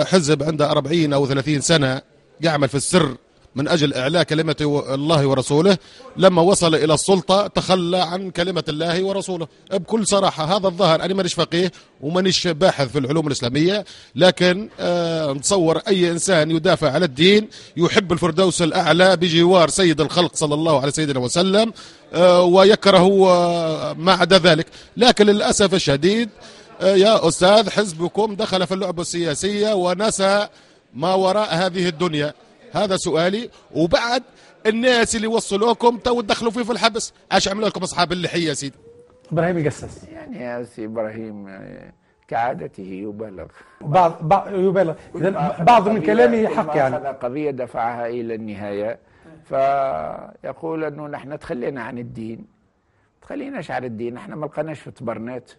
Speaker 5: حزب عنده 40 أو 30 سنة يعمل في السر من أجل إعلاء كلمة الله ورسوله، لما وصل إلى السلطة تخلى عن كلمة الله ورسوله بكل صراحة. هذا الظاهر. أنا مانيش فقيه ومانيش باحث في العلوم الإسلامية، لكن نتصور أي إنسان يدافع على الدين يحب الفردوس الأعلى بجوار سيد الخلق صلى الله عليه سيدنا وسلم، ويكره ما عدا ذلك. لكن للأسف الشديد يا أستاذ حزبكم دخل في اللعبة السياسية ونسى ما وراء هذه الدنيا. هذا سؤالي. وبعد الناس اللي وصلوكم تو تدخلوا فيه في الحبس، عاش عملوا لكم اصحاب اللحيه يا سيدي.
Speaker 1: ابراهيم القساس.
Speaker 2: يعني يا سي ابراهيم كعادته يبالغ.
Speaker 1: يبالغ. بعض من كلامه حق. يعني
Speaker 2: هذا قضيه دفعها الى النهايه، فيقول انه نحن تخلينا عن الدين. تخليناش عن الدين، نحن ما لقناش في الطبرنات،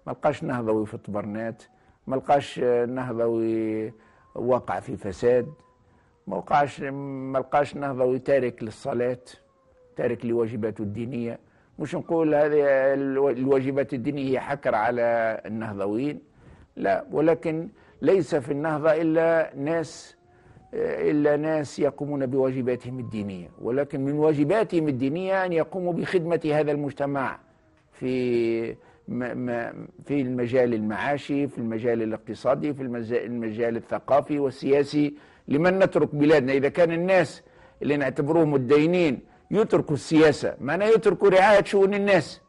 Speaker 2: ما لقاش نهضوي في الطبرنات، ما لقاش نهضوي وقع في فساد، ما لقاش نهضوي تارك للصلاة، تارك لواجباته الدينية. مش نقول هذه الواجبات الدينية هي حكر على النهضويين، لا، ولكن ليس في النهضة إلا ناس يقومون بواجباتهم الدينية، ولكن من واجباتهم الدينية أن يقوموا بخدمة هذا المجتمع في المجال المعاشي، في المجال الاقتصادي، في المجال الثقافي والسياسي. لمن نترك بلادنا؟ إذا كان الناس اللي نعتبروهم متدينين يتركوا السياسة، معناه يتركوا رعاية شؤون الناس.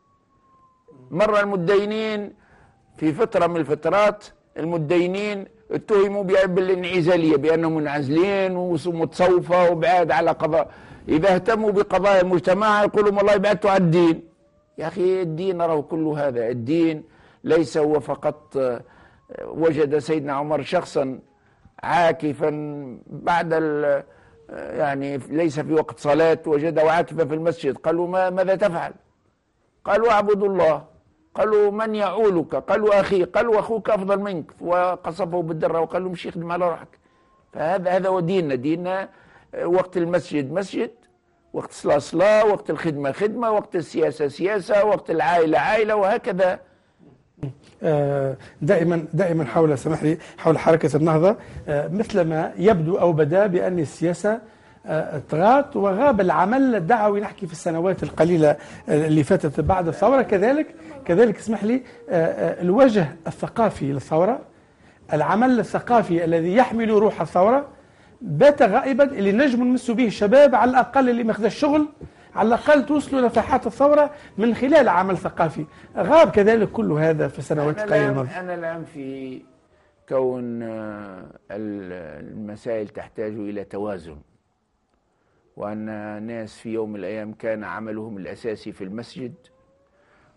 Speaker 2: مرة المتدينين في فترة من الفترات المتدينين اتهموا بالانعزالية، بأنهم منعزلين ومتصوفة وبعاد على قضاء. إذا اهتموا بقضايا المجتمع يقولوا والله بعدتوا عن الدين. يا أخي الدين نراه كل هذا. الدين ليس هو فقط وجد سيدنا عمر شخصا عاكفا بعد يعني ليس في وقت صلاة، وجده عاكفا في المسجد، قالوا ماذا تفعل؟ قالوا اعبدوا الله. قالوا من يعولك؟ قالوا أخي. قالوا أخوك أفضل منك، وقصفه بالدرة وقالوا مشي خدم على روحك. فهذا هو ديننا. وقت المسجد مسجد، وقت الصلاة صلاة، وقت الخدمة خدمة، وقت السياسة سياسة، وقت العائلة عائلة، وهكذا.
Speaker 1: دائما حول حركة النهضة مثلما يبدو أو بدا بأن السياسة طغات وغاب العمل الدعوي، نحكي في السنوات القليلة اللي فاتت بعد الثورة. كذلك اسمح لي الوجه الثقافي للثورة، العمل الثقافي الذي يحمل روح الثورة بات غائبا، اللي نجم نمسوا به الشباب على الأقل اللي ماخذ الشغل، على الأقل توصلوا لفحات الثورة من خلال عمل ثقافي. غاب كذلك كل هذا في السنوات القليلة الماضية.
Speaker 2: أنا الآن في كون المسائل تحتاج إلى توازن، وأن ناس في يوم من الأيام كان عملهم الأساسي في المسجد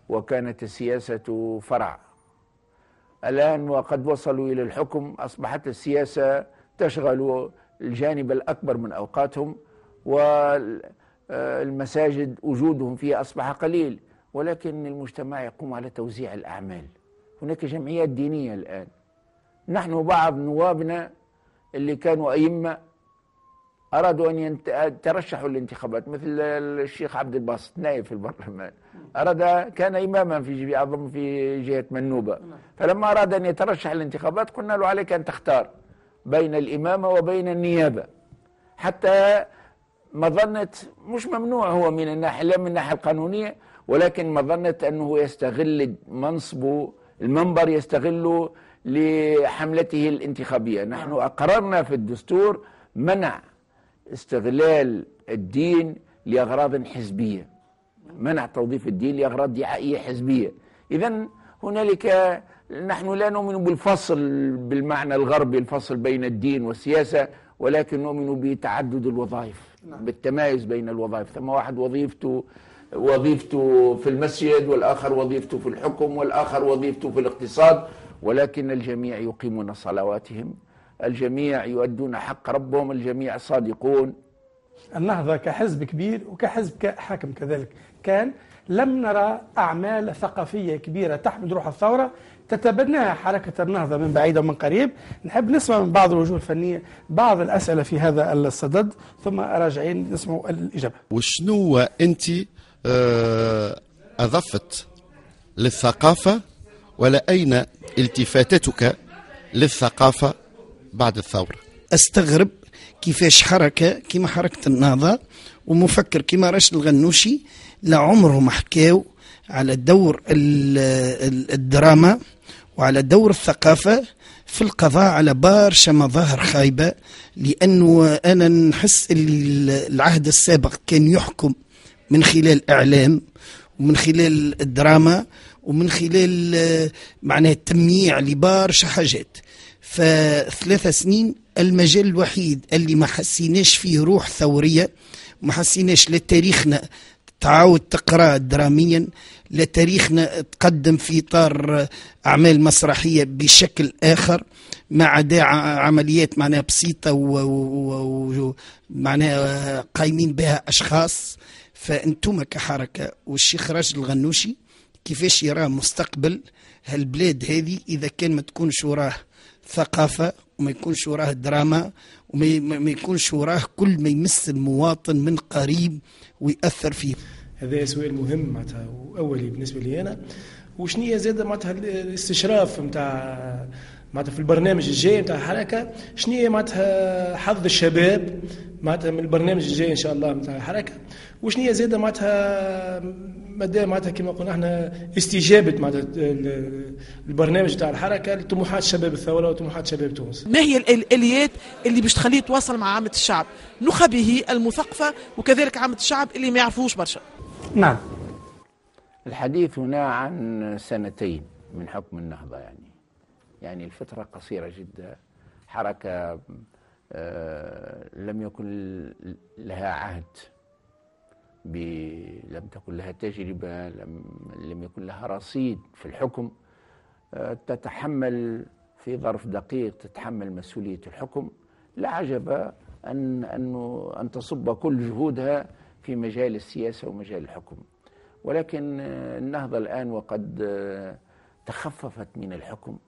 Speaker 2: وكانت السياسة فرع. الآن وقد وصلوا إلى الحكم أصبحت السياسة تشغل الجانب الأكبر من أوقاتهم، والمساجد وجودهم فيها أصبح قليل، ولكن المجتمع يقوم على توزيع الأعمال. هناك جمعيات دينية الآن. نحن بعض نوابنا اللي كانوا أئمة أرادوا أن يترشحوا للانتخابات، مثل الشيخ عبد الباسط نائب في البرلمان، كان إماما أظن في جهة منوبة، فلما أراد أن يترشح للانتخابات قلنا له عليك أن تختار بين الإمامة وبين النيابة، حتى مظنة مش ممنوع هو من الناحية، لا من الناحية القانونية، ولكن مظنة أنه يستغل منصبه المنبر يستغله لحملته الانتخابية. نحن أقررنا في الدستور منع استغلال الدين لأغراض حزبية، منع توظيف الدين لأغراض دعائية حزبية. إذن هنالك نحن لا نؤمن بالفصل بالمعنى الغربي، الفصل بين الدين والسياسة، ولكن نؤمن بتعدد الوظائف، بالتمايز بين الوظائف. ثم واحد وظيفته في المسجد، والآخر وظيفته في الحكم، والآخر وظيفته في الاقتصاد، ولكن الجميع يقيمون صلواتهم، الجميع يؤدون حق ربهم، الجميع صادقون.
Speaker 1: النهضة كحزب كبير وكحزب حاكم كذلك لم نرى أعمال ثقافية كبيرة تحمد روح الثورة تتبناها حركة النهضة من بعيد ومن قريب. نحب نسمع من بعض الوجوه الفنية بعض الأسئلة في هذا الصدد، ثم راجعين نسمع الإجابة.
Speaker 5: وشنو أنت أضفت للثقافة، ولا أين التفاتتك للثقافة بعد الثورة؟
Speaker 12: أستغرب كيفاش حركة كما حركة النهضة ومفكر كما راشد الغنوشي لعمرهم حكاو على دور الدراما وعلى دور الثقافة في القضاء على برشا مظاهر خايبة. لأنه أنا نحس اللي العهد السابق كان يحكم من خلال إعلام ومن خلال الدراما ومن خلال معناه التمييع لبرشا حاجات. ف3 سنين المجال الوحيد اللي ما حسيناش فيه روح ثورية، ما حسيناش لتاريخنا تعاود تقرأ دراميا، لتاريخنا تقدم في إطار أعمال مسرحية بشكل آخر، ما عدا عمليات معناها بسيطة ومعناها قايمين بها أشخاص. فأنتم كحركة والشيخ راشد الغنوشي كيفاش يرى مستقبل هالبلاد هذه إذا كان ما تكونش وراه ثقافة وما يكونش وراه دراما وما يكونش وراه كل ما يمس المواطن من قريب ويأثر فيه؟
Speaker 9: هذا سؤال مهم معناتها وأولي بالنسبة لي أنا. وشنية زادة معناتها الاستشراف معناتها في البرنامج الجاي معناتها الحركة، شنية معناتها حظ الشباب معناتها من البرنامج الجاي إن شاء الله معناتها الحركة، وشنية زادة معناتها مدى معناتها كما قلنا احنا استجابة معناتها البرنامج تاع الحركة لطموحات شباب الثورة وطموحات شباب تونس.
Speaker 13: ما هي الآليات اللي باش تخليه يتواصل مع عامة الشعب، نخبه المثقفة وكذلك عامة الشعب اللي ما يعرفوش برشا؟
Speaker 1: نعم.
Speaker 2: الحديث هنا عن 2 سنين من حكم النهضة، يعني الفترة قصيرة جدا. حركة لم يكن لها عهد، لم تكن لها تجربة، لم يكن لها رصيد في الحكم، تتحمل في ظرف دقيق تتحمل مسؤولية الحكم. لا عجب أن تصب كل جهودها في مجال السياسة ومجال الحكم. ولكن النهضة الآن وقد تخففت من الحكم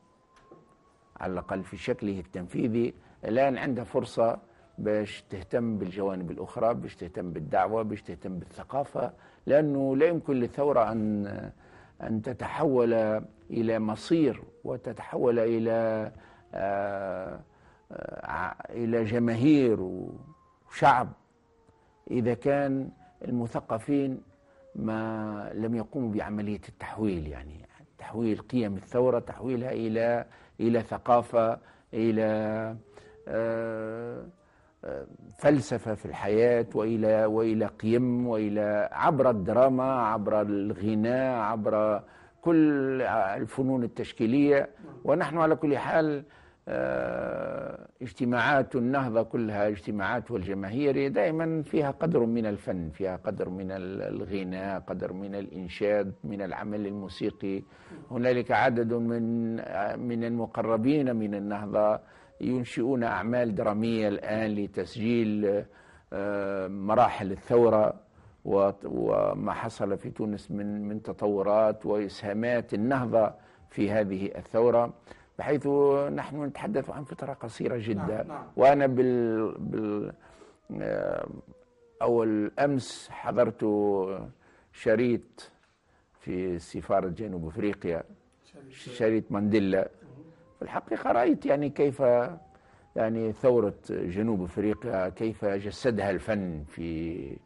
Speaker 2: على الأقل في شكله التنفيذي، الآن عندها فرصة باش تهتم بالجوانب الأخرى، باش تهتم بالدعوة، باش تهتم بالثقافة، لأنه لا يمكن للثورة أن تتحول إلى مصير وتتحول إلى جماهير وشعب إذا كان المثقفين ما لم يقوموا بعملية التحويل، يعني تحويل قيم الثورة، تحويلها إلى ثقافة، إلى فلسفة في الحياة، وإلى قيم، وإلى عبر الدراما، عبر الغناء، عبر كل الفنون التشكيلية. ونحن على كل حال اجتماعات النهضة كلها اجتماعات والجماهير دائما فيها قدر من الفن، فيها قدر من الغناء، قدر من الإنشاد، من العمل الموسيقي. هنالك عدد من المقربين من النهضة ينشئون أعمال درامية الآن لتسجيل مراحل الثورة وما حصل في تونس من تطورات وإسهامات النهضة في هذه الثورة، بحيث نحن نتحدث عن فترة قصيرة جدا. نعم. وأنا أول أمس حضرت شريط في سفارة جنوب أفريقيا، شريط مانديلا. في الحقيقة رأيت يعني كيف يعني ثورة جنوب أفريقيا كيف جسدها الفن في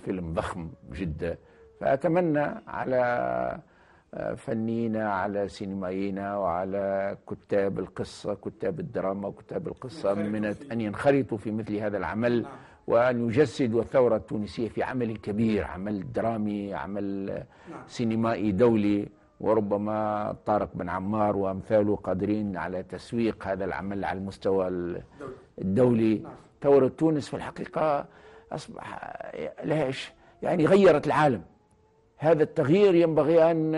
Speaker 2: فيلم ضخم جدا. فأتمنى على فنينا، على سينمائينا، وعلى كتاب القصة، كتاب الدراما وكتاب القصة من أن ينخرطوا في مثل هذا العمل، وأن يجسدوا الثورة التونسية في عمل كبير، عمل درامي، عمل سينمائي دولي. وربما طارق بن عمار وأمثاله قادرين على تسويق هذا العمل على المستوى الدولي. ثورة تونس في الحقيقة أصبح لها يعني غيرت العالم. هذا التغيير ينبغي أن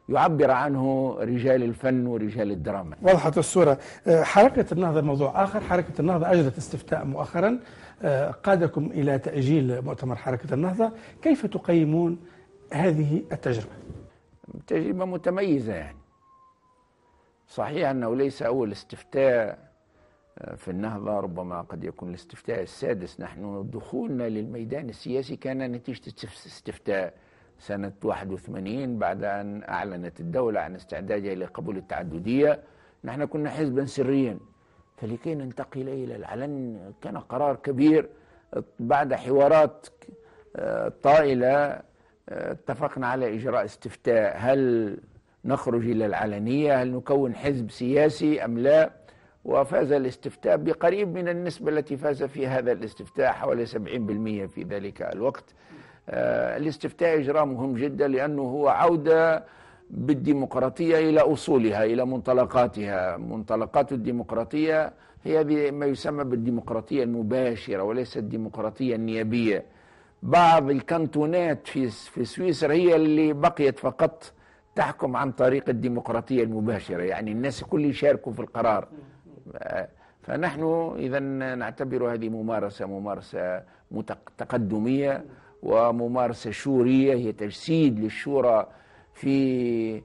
Speaker 2: يعبر عنه رجال الفن ورجال الدراما.
Speaker 1: وضحت الصورة. حركة النهضة موضوع آخر. حركة النهضة أجرت استفتاء مؤخرا قادكم إلى تأجيل مؤتمر حركة النهضة. كيف تقيمون هذه التجربة؟
Speaker 2: تجربة متميزة يعني. صحيح أنه ليس أول استفتاء في النهضة، ربما قد يكون الاستفتاء السادس. نحن دخولنا للميدان السياسي كان نتيجة استفتاء سنة 81 بعد أن أعلنت الدولة عن استعدادها لقبول التعددية. نحن كنا حزبا سريا، فلكي ننتقل إلى العلن كان قرار كبير. بعد حوارات طائلة اتفقنا على إجراء استفتاء، هل نخرج إلى العلنية، هل نكون حزب سياسي أم لا؟ وفاز الاستفتاء بقريب من النسبة التي فاز في هذا الاستفتاء، حوالي 70% في ذلك الوقت. الاستفتاء إجراء مهم جدا، لأنه هو عودة بالديمقراطية إلى أصولها، إلى منطلقاتها. منطلقات الديمقراطية هي ما يسمى بالديمقراطية المباشرة وليس الديمقراطية النيابية. بعض الكانتونات في سويسرا هي اللي بقيت فقط تحكم عن طريق الديمقراطية المباشرة، يعني الناس كل يشاركوا في القرار. فنحن إذا نعتبر هذه ممارسة تقدمية وممارسة شورية، هي تجسيد للشورى في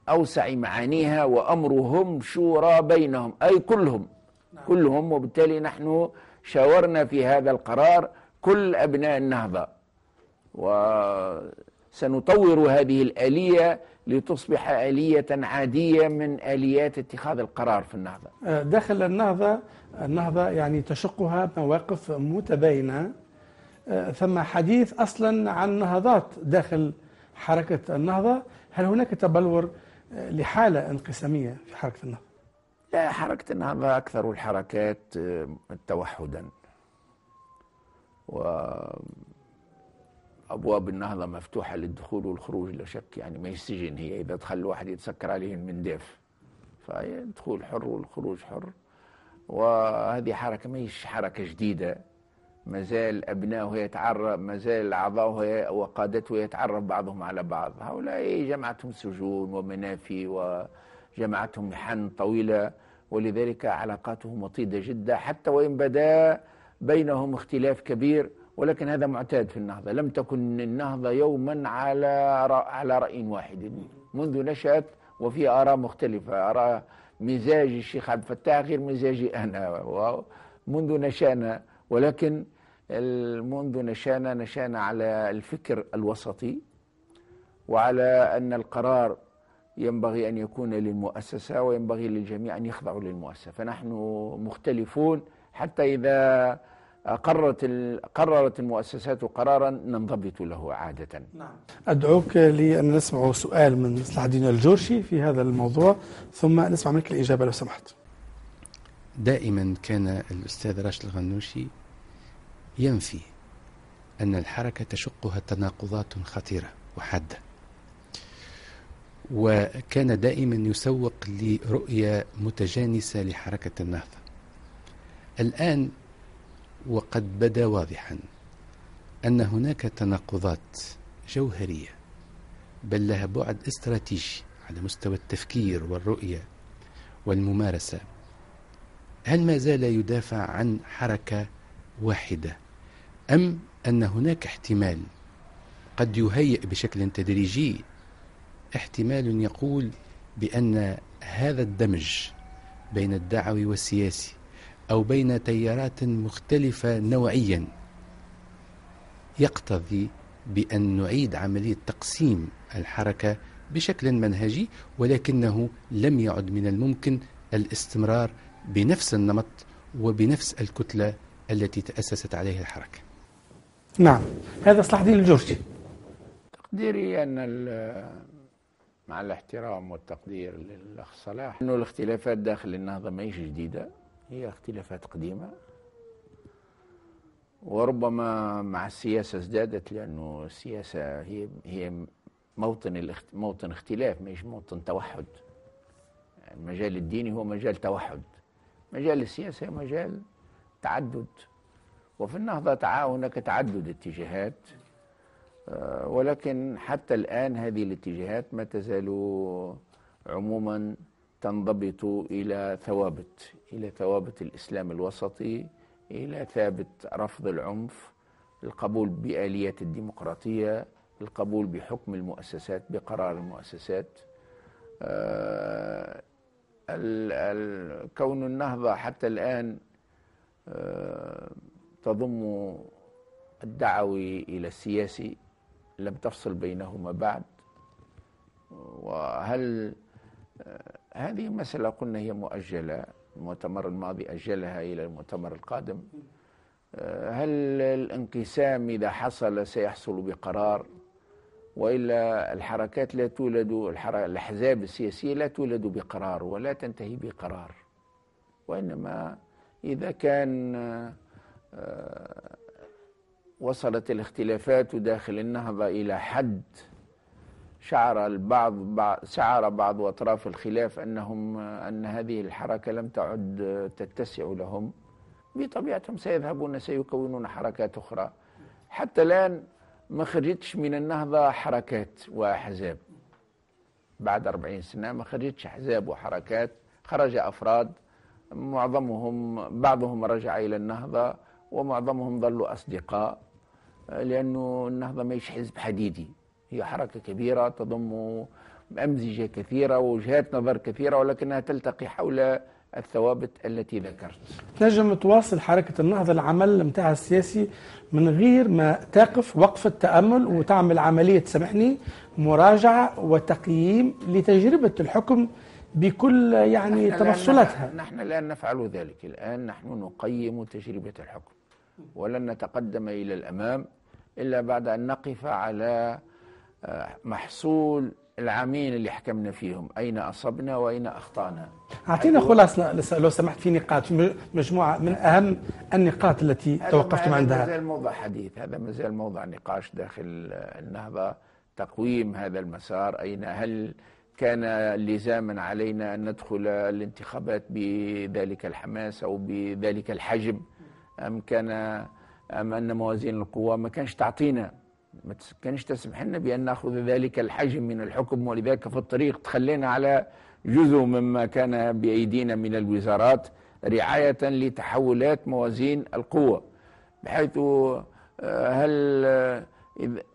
Speaker 2: أوسع معانيها، وأمرهم شورى بينهم، أي كلهم. وبالتالي نحن شاورنا في هذا القرار كل أبناء النهضة، وسنطور هذه الآلية لتصبح آلية عادية من آليات اتخاذ القرار في النهضة.
Speaker 1: داخل النهضة يعني تشقها مواقف متباينة. ثم حديث أصلا عن نهضات داخل حركة النهضة. هل هناك تبلور لحالة انقسامية في حركة النهضة؟
Speaker 2: لا، حركة النهضة أكثر الحركات توحدا، وأبواب النهضة مفتوحة للدخول والخروج لا شك. يعني ما يسجن، هي إذا دخل واحد يتسكر عليه المنداف، فالدخول حر والخروج حر. وهذه حركة ما هيش حركة جديدة، ما زال أبنائه يتعرف، ما زال أعضاؤه وقادته يتعرف بعضهم على بعض. هؤلاء جمعتهم سجون ومنافي وجمعتهم محن طويلة، ولذلك علاقاتهم وطيدة جدا، حتى وإن بدا بينهم اختلاف كبير، ولكن هذا معتاد في النهضة. لم تكن النهضة يوما على رأي واحد منذ نشأت، وفي آراء مختلفة. آراء مزاج الشيخ عبد الفتاح غير مزاجي أنا منذ نشأنا، ولكن منذ نشأنا على الفكر الوسطي، وعلى أن القرار ينبغي أن يكون للمؤسسة، وينبغي للجميع أن يخضعوا للمؤسسة. فنحن مختلفون، حتى إذا قررت المؤسسات قرارا ننضبط له عادة.
Speaker 1: نعم. أدعوك لأن نسمع سؤال من صلاح الدين الجورشي في هذا الموضوع، ثم نسمع منك الإجابة لو سمحت.
Speaker 14: دائما كان الأستاذ راشد الغنوشي ينفي أن الحركة تشقها تناقضات خطيرة وحادة، وكان دائما يسوق لرؤية متجانسة لحركة النهضة. الآن وقد بدا واضحا أن هناك تناقضات جوهرية، بل لها بعد استراتيجي على مستوى التفكير والرؤية والممارسة. هل ما زال يدافع عن حركة واحدة، أم أن هناك احتمال قد يهيئ بشكل تدريجي، احتمال يقول بأن هذا الدمج بين الدعوي والسياسي أو بين تيارات مختلفة نوعيا يقتضي بأن نعيد عملية تقسيم الحركة بشكل منهجي، ولكنه لم يعد من الممكن الاستمرار بنفس النمط وبنفس الكتلة التي تأسست عليها الحركة.
Speaker 1: نعم، هذا صلاح الدين الجورشي.
Speaker 2: تقديري أن مع الاحترام والتقدير للأخ صلاح، أنه الاختلافات داخل النهضة ما هيش جديدة، هي اختلافات قديمة، وربما مع السياسة ازدادت، لأنه السياسة هي موطن اختلاف، مش موطن توحد. المجال الديني هو مجال توحد، مجال السياسة هو مجال تعدد، وفي النهضة هناك تعدد اتجاهات، ولكن حتى الآن هذه الاتجاهات ما تزال عموما تنضبط إلى ثوابت الإسلام الوسطي، إلى ثابت رفض العنف، القبول بآليات الديمقراطية، القبول بحكم المؤسسات بقرار المؤسسات. كون النهضة حتى الآن تضم الدعوي إلى السياسي لم تفصل بينهما بعد. وهل هذه مسألة قلنا هي مؤجلة، المؤتمر الماضي أجلها إلى المؤتمر القادم. هل الانقسام إذا حصل سيحصل بقرار، وإلا الحركات لا تولد، الأحزاب السياسية لا تولد بقرار ولا تنتهي بقرار، وإنما إذا كان وصلت الاختلافات داخل النهضة إلى حد شعر بعض أطراف الخلاف أن هذه الحركة لم تعد تتسع لهم، بطبيعتهم سيذهبون سيكونون حركات أخرى. حتى الآن ما خرجتش من النهضة حركات وأحزاب، بعد 40 سنة ما خرجتش أحزاب وحركات، خرج أفراد بعضهم رجع إلى النهضة ومعظمهم ظلوا أصدقاء، لأنه النهضة ما يش حزب حديدي، هي حركة كبيرة تضم أمزجة كثيرة ووجهات نظر كثيرة، ولكنها تلتقي حول الثوابت التي ذكرت.
Speaker 1: تنجم تواصل حركة النهضة العمل متاعها السياسي من غير ما تقف وقفة تأمل وتعمل عملية سامحني مراجعة وتقييم لتجربة الحكم بكل يعني تفصيلاتها.
Speaker 2: نحن الآن نفعل ذلك، الآن نحن نقيم تجربة الحكم، ولن نتقدم إلى الأمام إلا بعد أن نقف على محصول العامين اللي حكمنا فيهم، أين أصبنا وأين أخطأنا.
Speaker 1: أعطينا خلاصة لو سمحت في نقاط، في مجموعة من أهم النقاط التي توقفتم عندها.
Speaker 2: هذا مازال موضوع حديث، هذا مازال موضوع نقاش داخل النهضة، تقويم هذا المسار. هل كان لزاما علينا أن ندخل الانتخابات بذلك الحماس أو بذلك الحجم، أم أن موازين القوى ما كانش تعطينا، ما كانش تسمح لنا بأن نأخذ ذلك الحجم من الحكم، ولذلك في الطريق تخلينا على جزء مما كان بأيدينا من الوزارات رعاية لتحولات موازين القوى، بحيث هل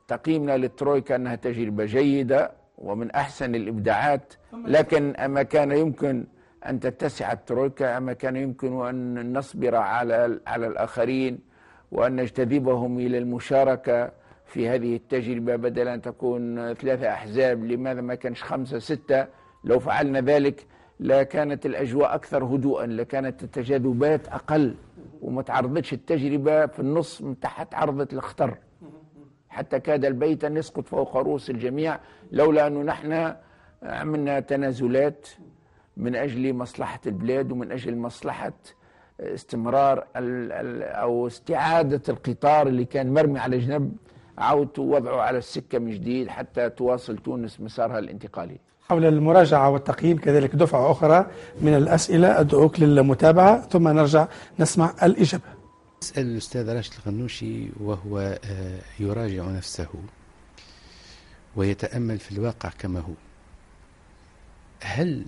Speaker 2: تقييمنا للترويكا أنها تجربة جيدة ومن أحسن الإبداعات، لكن أما كان يمكن أن تتسع الترويكا، أما كان يمكن أن نصبر على الآخرين وأن نجتذبهم إلى المشاركة في هذه التجربة بدل أن تكون 3 أحزاب، لماذا ما كانش 5 6؟ لو فعلنا ذلك لكانت الأجواء أكثر هدوءا، لكانت التجاذبات أقل وما تعرضتش التجربة في النص من تحت عرضة الخطر، حتى كاد البيت أن يسقط فوق رؤوس الجميع، لولا أنه نحن عملنا تنازلات من أجل مصلحة البلاد ومن أجل مصلحة استمرار أو استعادة القطار اللي كان مرمي على جنب، عودت وضعه على السكة من جديد حتى تواصل تونس مسارها الانتقالي.
Speaker 1: حول المراجعة والتقييم كذلك دفعة أخرى من الأسئلة، أدعوك للمتابعة ثم نرجع نسمع الإجابة.
Speaker 14: أسأل الأستاذ راشد الغنوشي وهو يراجع نفسه ويتأمل في الواقع كما هو، هل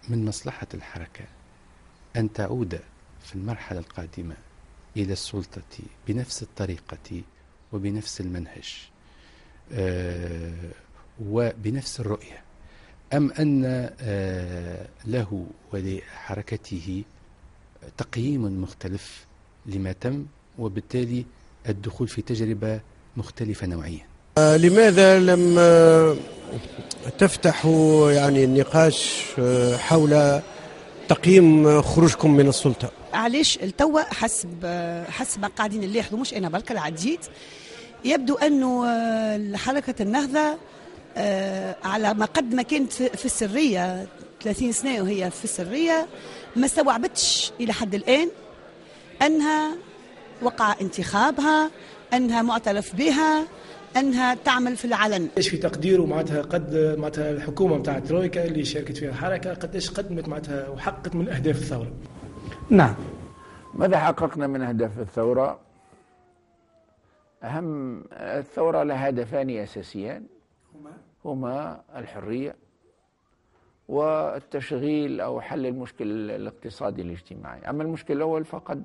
Speaker 14: من مصلحة الحركة أن تعود في المرحلة القادمة إلى السلطة بنفس الطريقة وبنفس المنهج وبنفس الرؤية، أم أن له ولحركته تقييم مختلف لما تم وبالتالي الدخول في تجربة مختلفة نوعيا؟
Speaker 15: لماذا لم تفتح يعني النقاش حول تقييم خروجكم من السلطة؟
Speaker 16: علاش التوا حسب ما قاعدين نلاحظوا، مش انا برك العديد، يبدو انه حركة النهضة على ما قد ما كانت في السرية 30 سنة وهي في السرية، ما استوعبتش إلى حد الآن أنها وقع انتخابها، أنها معترف بها، أنها تعمل في العلن.
Speaker 9: ايش في تقديره معناتها الحكومة متاع الترويكا اللي شاركت فيها الحركة قداش قدمت معناتها وحققت من أهداف الثورة؟
Speaker 1: نعم.
Speaker 2: ماذا حققنا من أهداف الثورة؟ أهم الثورة لها هدفان أساسيان، هما الحرية والتشغيل أو حل المشكل الاقتصادي الاجتماعي. أما المشكل الأول فقد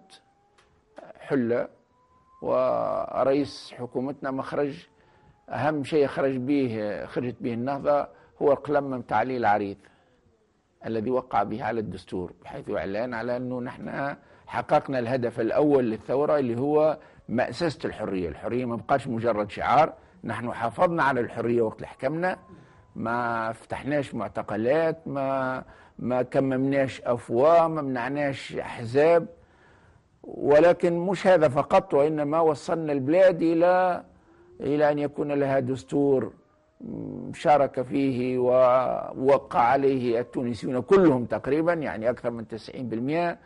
Speaker 2: حل، ورئيس حكومتنا مخرج أهم شيء خرجت به النهضة هو القلم من تعليل العريض الذي وقع به على الدستور، بحيث إعلان على أنه نحن حققنا الهدف الأول للثورة اللي هو مأسسة الحرية. الحرية ما بقاش مجرد شعار، نحن حافظنا على الحرية وقت اللي حكمنا، ما فتحناش معتقلات، ما كممناش أفواه، ما منعناش أحزاب، ولكن مش هذا فقط، وإنما وصلنا البلاد إلى أن يكون لها دستور شارك فيه ووقع عليه التونسيون كلهم تقريبا، يعني أكثر من 90%،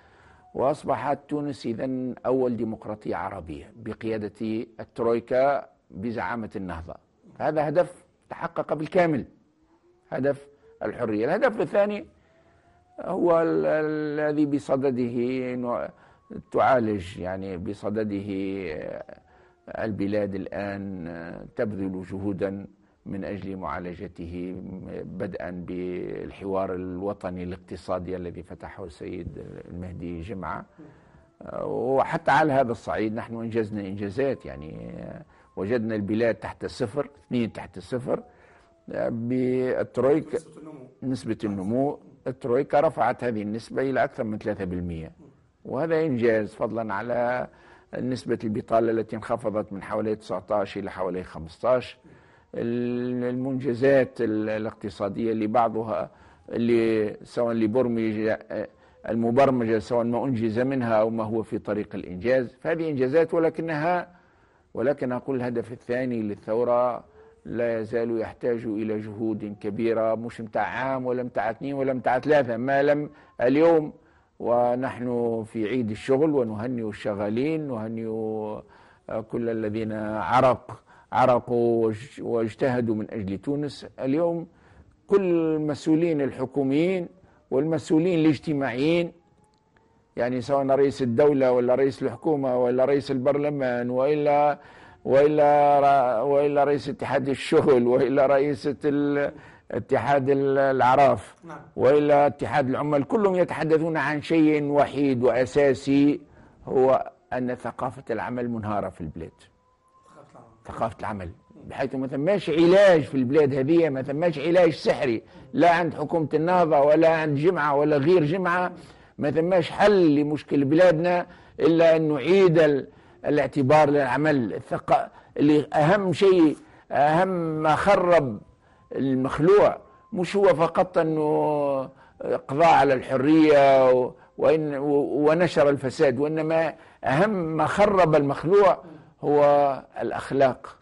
Speaker 2: وأصبحت تونس إذن أول ديمقراطية عربية بقيادة الترويكا بزعامة النهضة. هذا هدف تحقق بالكامل، هدف الحرية. الهدف الثاني هو الذي بصدده تعالج، يعني بصدده البلاد الآن تبذل جهودا من أجل معالجته، بدءا بالحوار الوطني الاقتصادي الذي فتحه السيد المهدي جمعة. وحتى على هذا الصعيد نحن أنجزنا إنجازات، يعني وجدنا البلاد تحت الصفر، 2 تحت الصفر بالترويكا. نسبة النمو الترويكا رفعت هذه النسبة إلى أكثر من 3%، وهذا إنجاز فضلا على نسبة البطالة التي انخفضت من حوالي 19 إلى حوالي 15. المنجزات الاقتصادية اللي بعضها اللي سواء اللي برمج المبرمجة سواء ما أنجز منها أو ما هو في طريق الإنجاز، فهذه إنجازات، ولكن أقول الهدف الثاني للثورة لا يزال يحتاج إلى جهود كبيرة، مش متاع عام ولا متاع 2 ولا متاع 3، ما لم اليوم ونحن في عيد الشغل ونهنئ الشغالين، نهنئ كل الذين عرقوا واجتهدوا من أجل تونس. اليوم كل المسؤولين الحكوميين والمسؤولين الاجتماعيين، يعني سواء رئيس الدولة ولا رئيس الحكومة ولا رئيس البرلمان وإلا رئيس اتحاد الشغل وإلا رئيسة اتحاد الأعراف وإلا اتحاد العمال، كلهم يتحدثون عن شيء وحيد وأساسي، هو أن ثقافة العمل منهارة في البلاد. ثقافة العمل، بحيث ما ثماش علاج في البلاد هذه، ما ثماش علاج سحري لا عند حكومة النهضة ولا عند جمعة ولا غير جمعة، ما ثماش حل لمشكل بلادنا إلا أن نعيد الاعتبار للعمل. اللي أهم شيء، أهم ما خرب المخلوع مش هو فقط أنه قضاء على الحرية ونشر الفساد، وإنما أهم ما خرب المخلوع هو الأخلاق،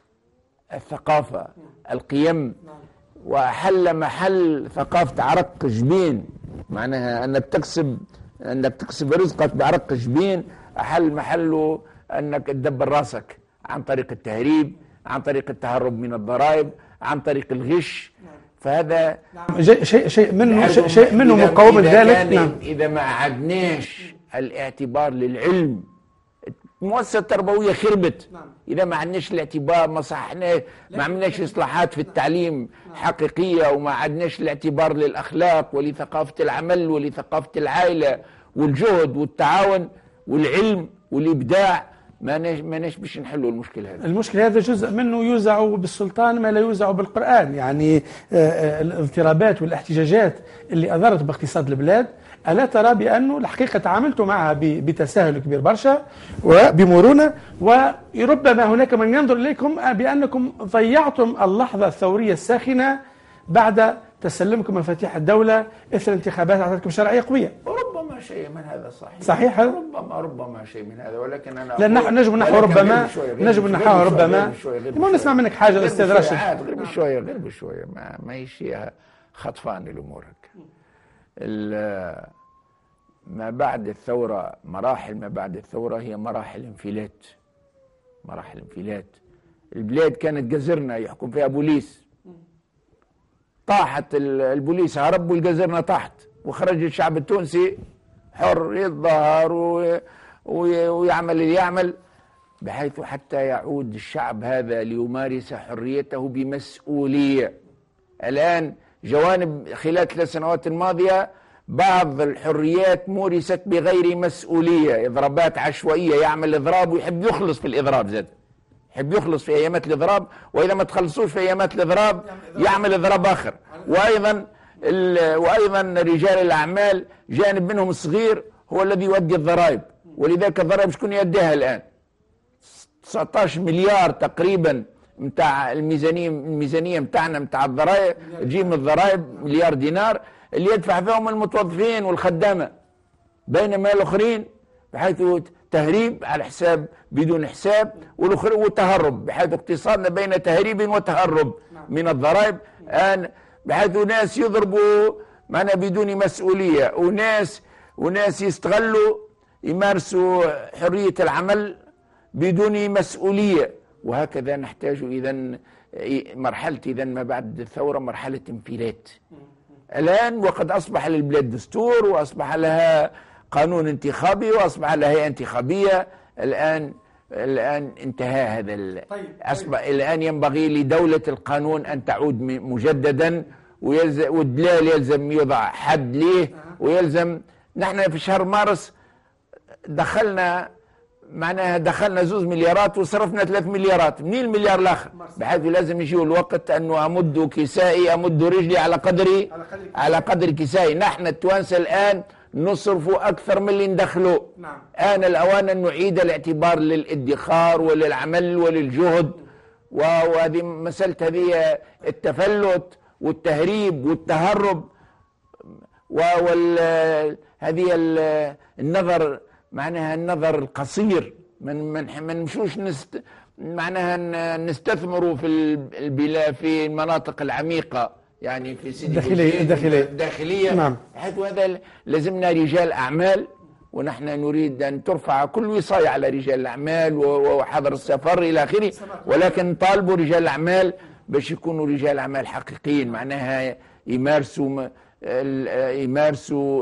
Speaker 2: الثقافة، القيم، وحل محل ثقافة عرق جبين، معناها أنك تكسب رزقك بعرق جبين، أحل محله أنك تدبر راسك عن طريق التهريب، عن طريق التهرب من الضرائب، عن طريق الغش. فهذا
Speaker 1: شيء منه مقاومة ذلك.
Speaker 2: إذا ما أعدناش الاعتبار للعلم، المؤسسة التربوية خربت. إذا ما عدناش الاعتبار، ما صحناش، ما عملناش إصلاحات في التعليم حقيقية، وما عدناش الاعتبار للأخلاق ولثقافة العمل ولثقافة العائلة والجهد والتعاون والعلم والإبداع، ما باش نحلوا المشكل هذا.
Speaker 1: المشكل هذا جزء منه يوزع بالسلطان ما لا يوزع بالقرآن، يعني الاضطرابات والاحتجاجات اللي أضرت باقتصاد البلاد، ألا ترى بأنه الحقيقة تعاملتوا معها بتساهل كبير برشا وبمرونة، وربما هناك من ينظر إليكم بأنكم ضيعتم اللحظة الثورية الساخنة بعد تسلمكم مفاتيح الدولة إثر انتخابات أعطتكم شرعية قوية.
Speaker 2: ربما شيء من هذا
Speaker 1: صحيح.
Speaker 2: ربما شيء من هذا، ولكن أنا
Speaker 1: لا نجم نحو ربما ما نسمع منك حاجة أستاذ راشد.
Speaker 2: غير بشوية ما يشيها خطفان الأمور هكا. ما بعد الثورة، مراحل ما بعد الثورة هي مراحل انفلات. البلاد كانت جزرنا يحكم فيها بوليس، طاحت البوليس هرب والجزرنا طاحت، وخرج الشعب التونسي حر يتظاهر ويعمل اللي يعمل، بحيث حتى يعود الشعب هذا ليمارس حريته بمسؤولية. الآن جوانب خلال 3 سنوات الماضية بعض الحريات مورست بغير مسؤولية، إضرابات عشوائية، يعمل إضراب ويحب يخلص في الإضراب زاد، يحب يخلص في ايامات الاضراب، واذا ما تخلصوش في ايامات الاضراب يعمل اضراب اخر. وايضا رجال الاعمال جانب منهم الصغير هو الذي يؤدي الضرائب، ولذلك الضرائب شكون يؤديها الان؟ 19 مليار تقريبا متاع الميزانيه متاعنا متاع الضرائب تجي من الضرائب، مليار دينار اللي يدفع فيهم المتوظفين والخدامه، بينما الاخرين بحيث تهريب على حساب بدون حساب، وتهرب، بحيث اقتصادنا بين تهريب وتهرب من الضرائب، بحيث ناس يضربوا معنا بدون مسؤوليه، وناس يستغلوا يمارسوا حريه العمل بدون مسؤوليه. وهكذا نحتاج اذا مرحله ما بعد الثوره مرحله انفلات الان، وقد اصبح للبلاد دستور، واصبح لها قانون انتخابي، واصبح لها هيئه انتخابيه. الان انتهى هذا الان ينبغي لدوله القانون ان تعود مجددا، والدلال يلزم يوضع حد ليه، ويلزم. نحن في شهر مارس دخلنا 2 مليارات وصرفنا 3 مليارات، منين المليار الاخر؟ بحيث لازم يجي الوقت انه امد كسائي، امد رجلي على قدر كسائي. نحن التوانسه الان نصرف اكثر من اللي ندخله. آن الاوان ان نعيد الاعتبار للادخار وللعمل وللجهد، وهذه مساله هذه التفلت والتهريب والتهرب هذه النظر، معناها النظر القصير، من نمشوش معناها نستثمروا في المناطق العميقه، يعني في سيدي الداخليه. نعم. حيث هذا لازمنا رجال اعمال، ونحن نريد ان ترفع كل وصايه على رجال الاعمال وحظر السفر الى اخره، ولكن طالبوا رجال الاعمال باش يكونوا رجال اعمال حقيقيين، معناها يمارسوا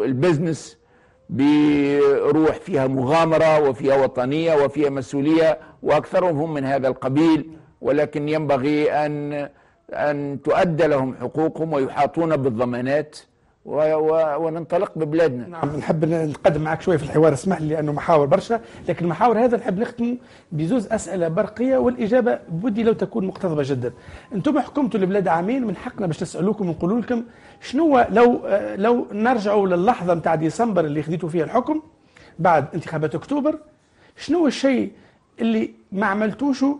Speaker 2: البزنس بروح فيها مغامرة وفيها وطنية وفيها مسؤولية، وأكثرهم هم من هذا القبيل، ولكن ينبغي أن تؤدى لهم حقوقهم ويحاطون بالضمانات وننطلق ببلادنا.
Speaker 1: نعم، نحب نقدم معك شوية في الحوار، اسمح لي، لأنه محاور برشا، لكن المحاور هذا نحب نختم بزوز أسئلة برقية، والإجابة بدي لو تكون مقتضبة جدا. أنتم حكمتوا البلاد عامين، من حقنا باش نسألوكم ونقولوا لكم شنو لو نرجعوا للحظة متاع ديسمبر اللي خذيتوا فيها الحكم بعد انتخابات أكتوبر، شنو الشيء اللي ما عملتوشه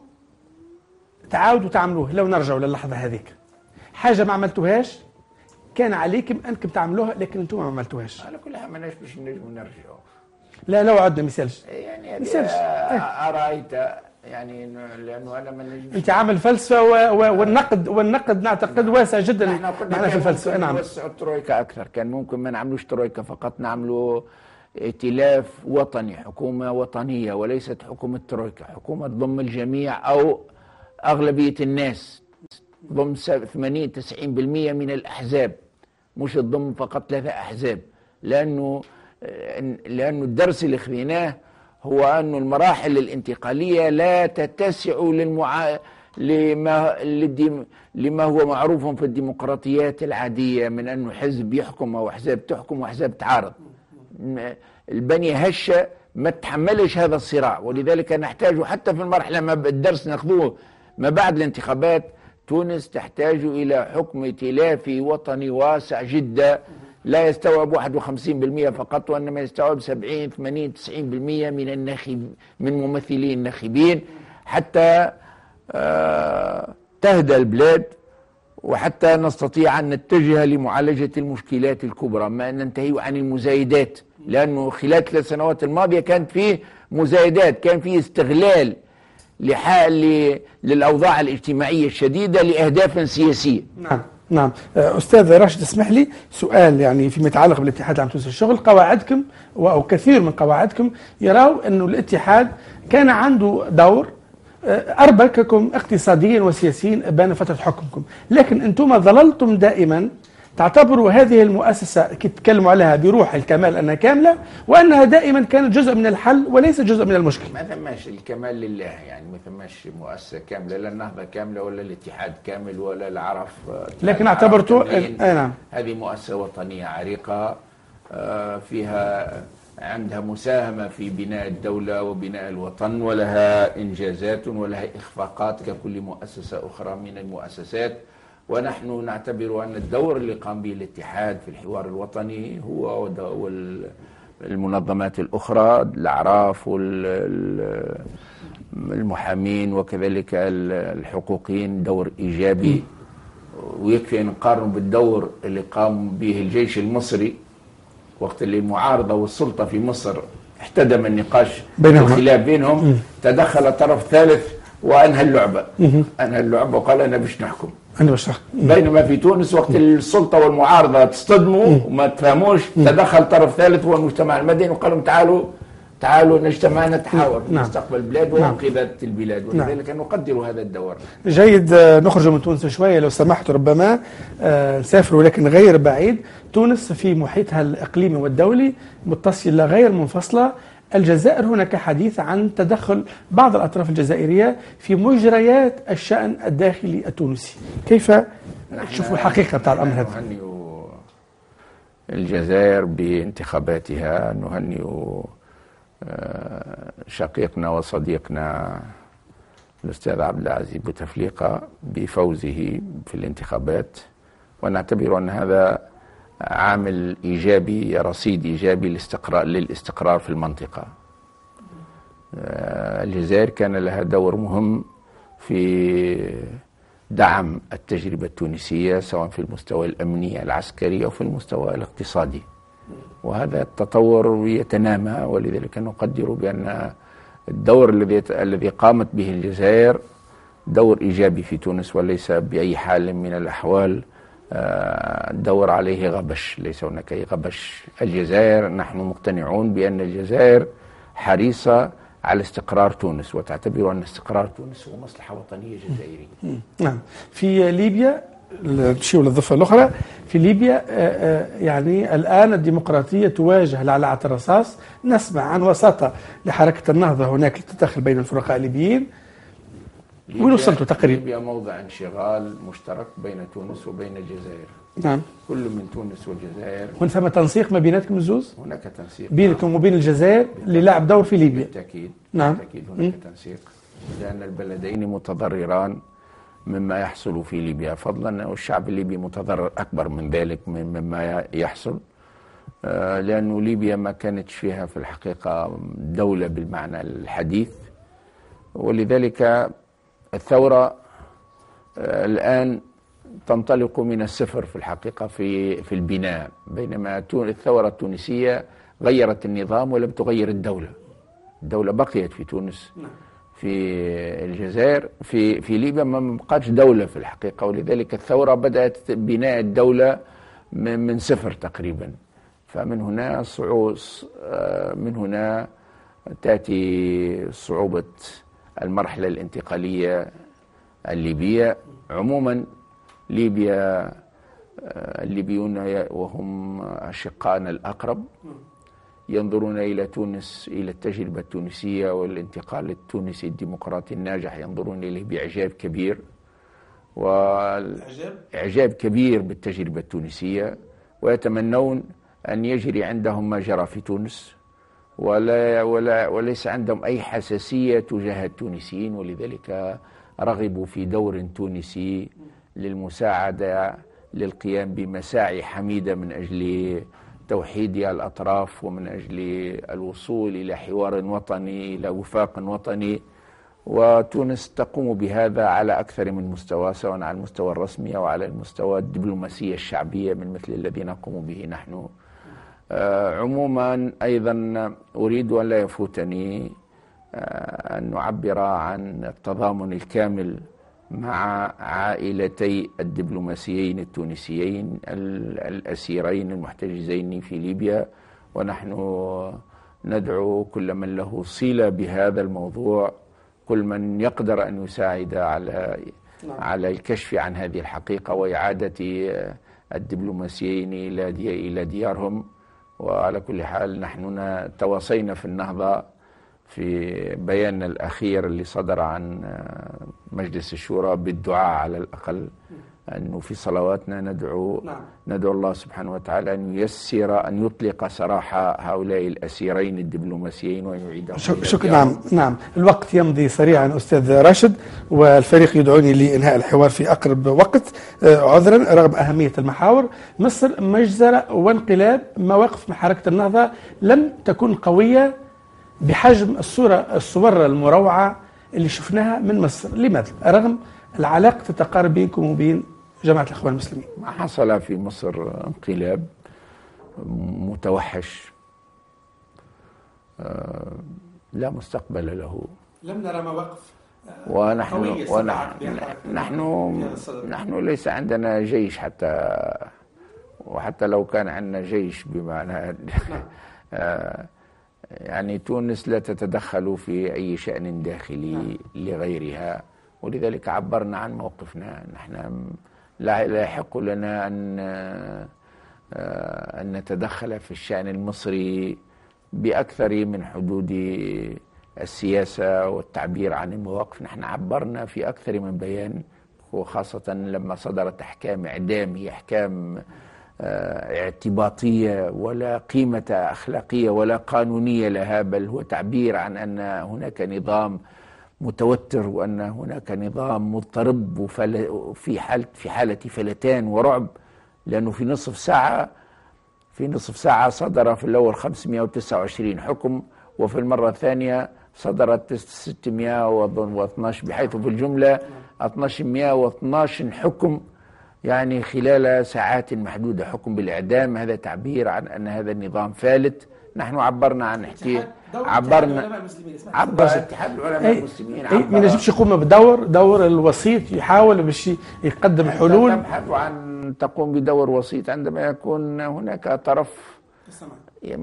Speaker 1: تعاودوا تعملوه لو نرجعوا للحظة هذيك؟ حاجة ما عملتوهاش كان عليكم انكم تعملوها لكن انتم ما عملتوهاش.
Speaker 2: على كل حال ماناش باش نجموا نرجعوا.
Speaker 1: لا لو عدنا مثالش.
Speaker 2: يعني
Speaker 1: مثالش.
Speaker 2: أرأيت يعني لأنه أنا ما نجمش.
Speaker 1: أنت عامل فلسفة والنقد نعتقد واسع جدا معنا في الفلسفة. نعم.
Speaker 2: نوسع الترويكا أكثر، كان ممكن ما نعملوش ترويكا فقط، نعملوا ائتلاف وطني، حكومة وطنية وليست حكومة ترويكا، حكومة تضم الجميع أو أغلبية الناس، تضم 80-90% من الأحزاب، مش تضم فقط 3 أحزاب، لأنه الدرس اللي خذيناه هو أن المراحل الانتقالية لا تتسع لما هو معروف في الديمقراطيات العادية، من أنه حزب يحكم أو أحزاب تحكم وأحزاب تعارض. البنية هشة ما تحملش هذا الصراع، ولذلك نحتاج حتى في المرحلة ما الدرس ناخذوه ما بعد الانتخابات، تونس تحتاج إلى حكم ائتلافي وطني واسع جدا، لا يستوعب 51% فقط، وإنما يستوعب 70-80-90% من ممثلين الناخبين، حتى تهدى البلاد، وحتى نستطيع أن نتجه لمعالجة المشكلات الكبرى، ما ننتهي عن المزايدات، لأنه خلال 3 سنوات الماضية كانت فيه مزايدات، كان فيه استغلال للأوضاع الاجتماعية الشديدة لأهداف سياسية.
Speaker 1: نعم. أستاذ راشد، اسمح لي سؤال يعني فيما يتعلق بالاتحاد العام التونسي للشغل. قواعدكم أو كثير من قواعدكم يروا أنه الاتحاد كان عنده دور أربككم اقتصاديا وسياسيا بين فترة حكمكم، لكن أنتم ظللتم دائما تعتبروا هذه المؤسسة كي تتكلموا عليها بروح الكمال أنها كاملة، وأنها دائما كانت جزء من الحل وليس جزء من المشكلة.
Speaker 2: ما ثماش الكمال لله، يعني ما ثماش مؤسسة كاملة، لا النهضة كاملة ولا الاتحاد كامل ولا العرف،
Speaker 1: لكن اعتبرتوا
Speaker 2: نعم. هذه مؤسسة وطنية عريقة فيها عندها مساهمة في بناء الدولة وبناء الوطن، ولها إنجازات ولها إخفاقات ككل مؤسسة أخرى من المؤسسات. ونحن نعتبر أن الدور اللي قام به الاتحاد في الحوار الوطني هو والمنظمات الأخرى، الأعراف والمحامين وكذلك الحقوقيين، دور إيجابي. ويكفي أن نقارن بالدور اللي قام به الجيش المصري وقت اللي المعارضة والسلطة في مصر احتدم النقاش والخلاف بينهم، تدخل طرف ثالث وأنهى اللعبة. أنهى اللعبة وقال أنا باش نحكم. بينما في تونس وقت السلطة والمعارضة تصطدموا وما تفهموش، تدخل طرف ثالث هو المجتمع المدني وقال لهم تعالوا نجتمع نتحاور في مستقبل البلاد وانقاذ البلاد. ولذلك نقدر هذا الدور.
Speaker 1: جيد. نخرج من تونس شوية لو سمحت، ربما نسافر ولكن غير بعيد. تونس في محيطها الإقليمي والدولي متصلة غير منفصلة. الجزائر هناك حديث عن تدخل بعض الأطراف الجزائرية في مجريات الشأن الداخلي التونسي. كيف تشوفوا الحقيقة بتاع الأمر هذا؟
Speaker 2: نهنئ الجزائر بانتخاباتها، نهنئ شقيقنا وصديقنا الأستاذ عبد العزيز بوتفليقة بفوزه في الانتخابات، ونعتبر أن هذا عامل إيجابي، رصيد إيجابي للاستقرار في المنطقة. الجزائر كان لها دور مهم في دعم التجربة التونسية سواء في المستوى الأمني العسكري أو في المستوى الاقتصادي، وهذا التطور يتنامى. ولذلك نقدر بأن الدور الذي قامت به الجزائر دور إيجابي في تونس، وليس بأي حال من الأحوال دور عليه غبش. ليس هناك أي غبش. الجزائر نحن مقتنعون بأن الجزائر حريصة على استقرار تونس، وتعتبر أن استقرار تونس هو مصلحة وطنية جزائرية.
Speaker 1: نعم. في ليبيا الشيء والضفة الأخرى، في ليبيا يعني الآن الديمقراطية تواجه لعلعة الرصاص. نسمع عن وساطة لحركة النهضة هناك لتتدخل بين الفرقاء الليبيين. وين وصلتوا تقريبا؟
Speaker 2: ليبيا موضع انشغال مشترك بين تونس وبين الجزائر.
Speaker 1: نعم.
Speaker 2: كل من تونس والجزائر.
Speaker 1: هون ثم تنسيق ما بيناتكم الزوز؟
Speaker 2: هناك تنسيق
Speaker 1: بينكم وبين الجزائر للعب دور في ليبيا.
Speaker 2: بالتأكيد.
Speaker 1: نعم.
Speaker 2: بالتأكيد هناك تنسيق، لأن البلدين متضرران مما يحصل في ليبيا، فضلا والشعب الليبي متضرر أكبر من ذلك مما يحصل، لأن ليبيا ما كانتش فيها في الحقيقة دولة بالمعنى الحديث. ولذلك الثورة الآن تنطلق من الصفر في الحقيقة في البناء، بينما الثورة التونسية غيرت النظام ولم تغير الدولة. الدولة بقيت في تونس. في الجزائر في ليبيا ما بقاتش دولة في الحقيقة، ولذلك الثورة بدأت بناء الدولة من صفر تقريبا. فمن هنا من هنا تأتي صعوبة المرحلة الانتقالية الليبية. عموما ليبيا الليبيون وهم أشقائنا الأقرب ينظرون إلى تونس، إلى التجربة التونسية والانتقال التونسي الديمقراطي الناجح، ينظرون إليه بإعجاب كبير وإعجاب كبير بالتجربة التونسية، ويتمنون أن يجري عندهم ما جرى في تونس، وليس عندهم أي حساسية تجاه التونسيين. ولذلك رغبوا في دور تونسي للمساعدة للقيام بمساعي حميدة من أجل توحيد الأطراف ومن أجل الوصول إلى حوار وطني، إلى وفاق وطني. وتونس تقوم بهذا على أكثر من مستوى، سواء على المستوى الرسمي أو على المستوى الدبلوماسية الشعبية من مثل الذي نقوم به نحن. عموما أيضا أريد أن لا يفوتني أن نعبر عن التضامن الكامل مع عائلتي الدبلوماسيين التونسيين الأسيرين المحتجزين في ليبيا، ونحن ندعو كل من له صلة بهذا الموضوع، كل من يقدر أن يساعد على الكشف عن هذه الحقيقة وإعادة الدبلوماسيين إلى ديارهم. وعلى كل حال نحن تواصينا في النهضة في بياننا الأخير اللي صدر عن مجلس الشورى بالدعاء على الأقل أنه في صلواتنا ندعو الله سبحانه وتعالى أن ييسر أن يطلق سراح هؤلاء الأسيرين الدبلوماسيين وأن يعيدهم.
Speaker 1: شكرا. نعم الوقت يمضي سريعا أستاذ راشد، والفريق يدعوني لإنهاء الحوار في أقرب وقت عذرا رغم أهمية المحاور. مصر مجزرة وانقلاب، مواقف حركة النهضة لم تكن قوية بحجم الصور المروعة اللي شفناها من مصر. لماذا؟ رغم العلاقة تتقارب بينكم وبين جماعة الإخوان المسلمين.
Speaker 2: ما حصل في مصر انقلاب متوحش لا مستقبل له.
Speaker 1: لم نرى مواقف
Speaker 2: نحن ليس عندنا جيش وحتى لو كان عندنا جيش بمعنى يعني تونس لا تتدخل في أي شأن داخلي لغيرها، ولذلك عبرنا عن موقفنا. نحن لا يحق لنا أن نتدخل في الشأن المصري بأكثر من حدود السياسة والتعبير عن المواقف. نحن عبرنا في أكثر من بيان، وخاصة لما صدرت أحكام إعدام، هي أحكام اعتباطية ولا قيمة أخلاقية ولا قانونية لها، بل هو تعبير عن أن هناك نظام متوتر وأن هناك نظام مضطرب وفي حالة فلتان ورعب. لأنه في نصف ساعة صدر في الأول 529 حكم، وفي المرة الثانية صدرت 612، بحيث في الجملة 1212 حكم يعني خلال ساعات محدودة حكم بالإعدام. هذا تعبير عن أن هذا النظام فالت. نحن عبرنا عن عبر اتحاد العلماء المسلمين.
Speaker 1: ما يجبش يقوم بدور الوسيط، يحاول باش يقدم حلول.
Speaker 2: تبحث عن تقوم بدور وسيط عندما يكون هناك طرف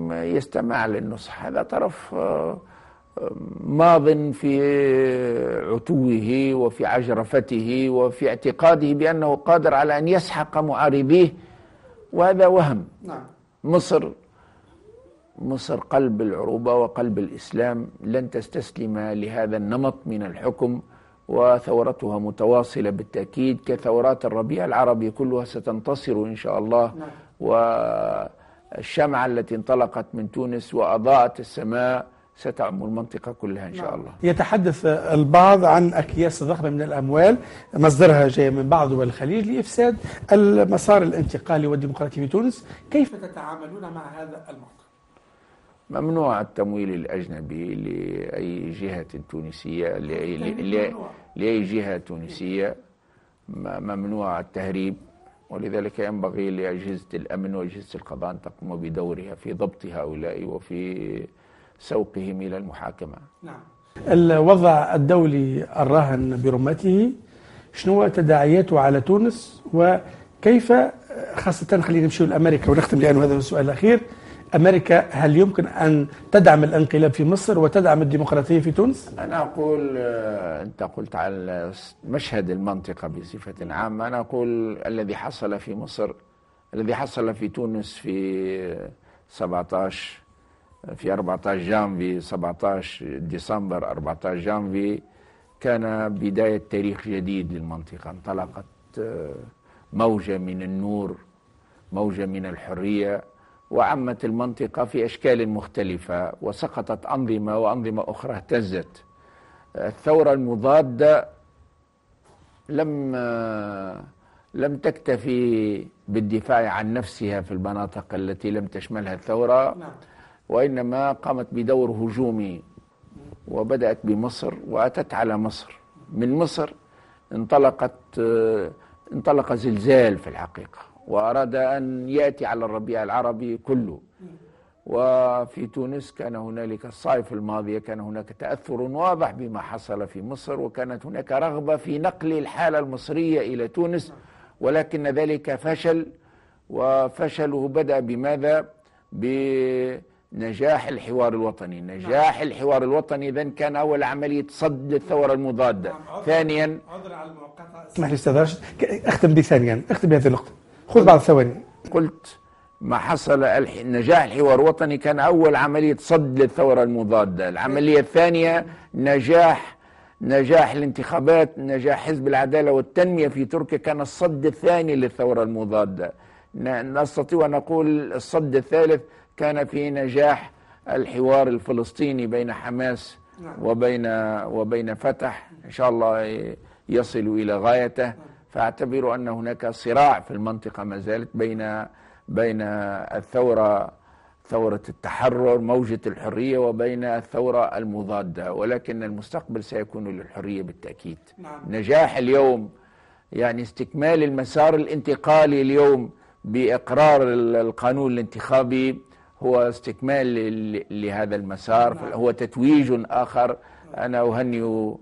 Speaker 2: يستمع للنصح. هذا طرف ماض في عتوه وفي عجرفته وفي اعتقاده بأنه قادر على أن يسحق معارضيه، وهذا وهم. مصر قلب العروبة وقلب الإسلام، لن تستسلم لهذا النمط من الحكم، وثورتها متواصلة بالتأكيد كثورات الربيع العربي، كلها ستنتصر إن شاء الله. والشمعة التي انطلقت من تونس وأضاءت السماء ستعم المنطقة كلها إن شاء الله.
Speaker 1: يتحدث البعض عن أكياس ضخمة من الأموال مصدرها جاي من بعض دول الخليج لإفساد المسار الانتقالي والديمقراطي في تونس. كيف تتعاملون مع هذا الموقف؟
Speaker 2: ممنوع التمويل الأجنبي لأي جهة تونسية، لأي جهة تونسية. ممنوع التهريب، ولذلك ينبغي لأجهزة الأمن وأجهزة القضاء أن تقوم بدورها في ضبط هؤلاء وفي سوقهم إلى المحاكمة.
Speaker 1: نعم. الوضع الدولي الراهن برمته، شنو تداعياته على تونس، وكيف خاصة خلينا نمشي لأمريكا ونختم لأنه هذا السؤال الأخير. أمريكا هل يمكن أن تدعم الانقلاب في مصر وتدعم الديمقراطية في تونس؟
Speaker 2: أنا أقول أنت قلت على مشهد المنطقة بصفة عامة. أنا أقول الذي حصل في مصر، الذي حصل في تونس في 14 جانفي 17 ديسمبر 14 جانفي كان بداية تاريخ جديد للمنطقة. انطلقت موجة من النور، موجة من الحرية، وعمت المنطقة في أشكال مختلفة، وسقطت أنظمة وأنظمة أخرى اهتزت. الثورة المضادة لم تكتفي بالدفاع عن نفسها في المناطق التي لم تشملها الثورة، وإنما قامت بدور هجومي، وبدأت بمصر وأتت على مصر. من مصر انطلق زلزال في الحقيقة، وأراد أن يأتي على الربيع العربي كله. وفي تونس كان هنالك الصيف الماضي كان هناك تأثر واضح بما حصل في مصر، وكانت هناك رغبة في نقل الحالة المصرية إلى تونس، ولكن ذلك فشل. وفشله بدأ بماذا؟ بنجاح الحوار الوطني. نجاح الحوار الوطني إذن كان أول عملية صد للثورة المضادة. ثانيا،
Speaker 1: عذر على المقاطعة، اسمح لي أستاذ راشد، أختم بثانيا، أختم بهذه النقطة، خذ بعض الثواني.
Speaker 2: قلت ما حصل نجاح الحوار الوطني كان أول عملية صد للثورة المضادة. العملية الثانية نجاح نجاح الانتخابات، نجاح حزب العدالة والتنمية في تركيا كان الصد الثاني للثورة المضادة. نستطيع أن نقول الصد الثالث كان في نجاح الحوار الفلسطيني بين حماس وبين فتح، إن شاء الله يصل إلى غايته. فأعتبر أن هناك صراع في المنطقة ما زالت بين ثورة التحرر موجة الحرية وبين الثورة المضادة، ولكن المستقبل سيكون للحرية بالتأكيد. نجاح اليوم يعني استكمال المسار الانتقالي اليوم بإقرار القانون الانتخابي هو استكمال لهذا المسار، هو تتويج آخر. أنا أهنئ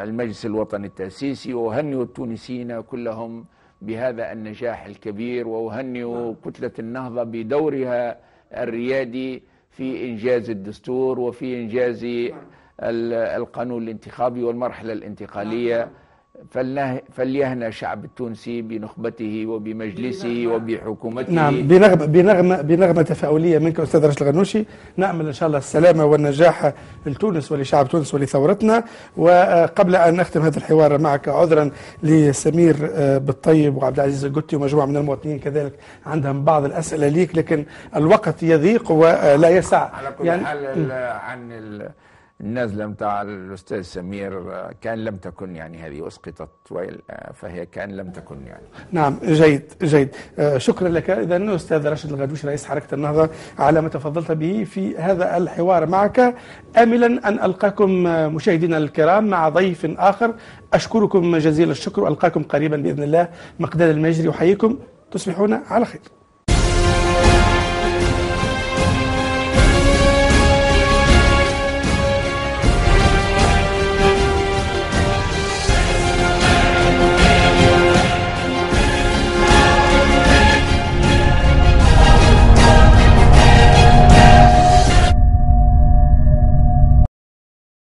Speaker 2: المجلس الوطني التأسيسي وأهنئ التونسيين كلهم بهذا النجاح الكبير، وأهنئ كتلة النهضة بدورها الريادي في إنجاز الدستور وفي إنجاز القانون الانتخابي والمرحلة الانتقالية. فليهنى الشعب التونسي بنخبته وبمجلسه وبحكومته.
Speaker 1: نعم، بنغمة تفاؤلية منك أستاذ راشد الغنوشي. نأمل إن شاء الله السلامة والنجاح لتونس ولشعب تونس ولثورتنا. وقبل أن نختم هذا الحوار معك، عذرا لسمير بالطيب وعبد العزيز القتي ومجموعة من المواطنين كذلك عندهم بعض الأسئلة ليك، لكن الوقت يضيق ولا يسع.
Speaker 2: على كل حال عن النازلة متاع الأستاذ سمير كان لم تكن يعني هذه أسقطت، فهي كان لم تكن يعني.
Speaker 1: نعم، جيد. شكرا لك إذن أستاذ راشد الغنوشي رئيس حركة النهضة على ما تفضلت به في هذا الحوار معك، آملا أن ألقاكم مشاهدينا الكرام مع ضيف آخر. أشكركم جزيل الشكر وألقاكم قريبا بإذن الله. مقداد المجري يحييكم، تصبحون على خير.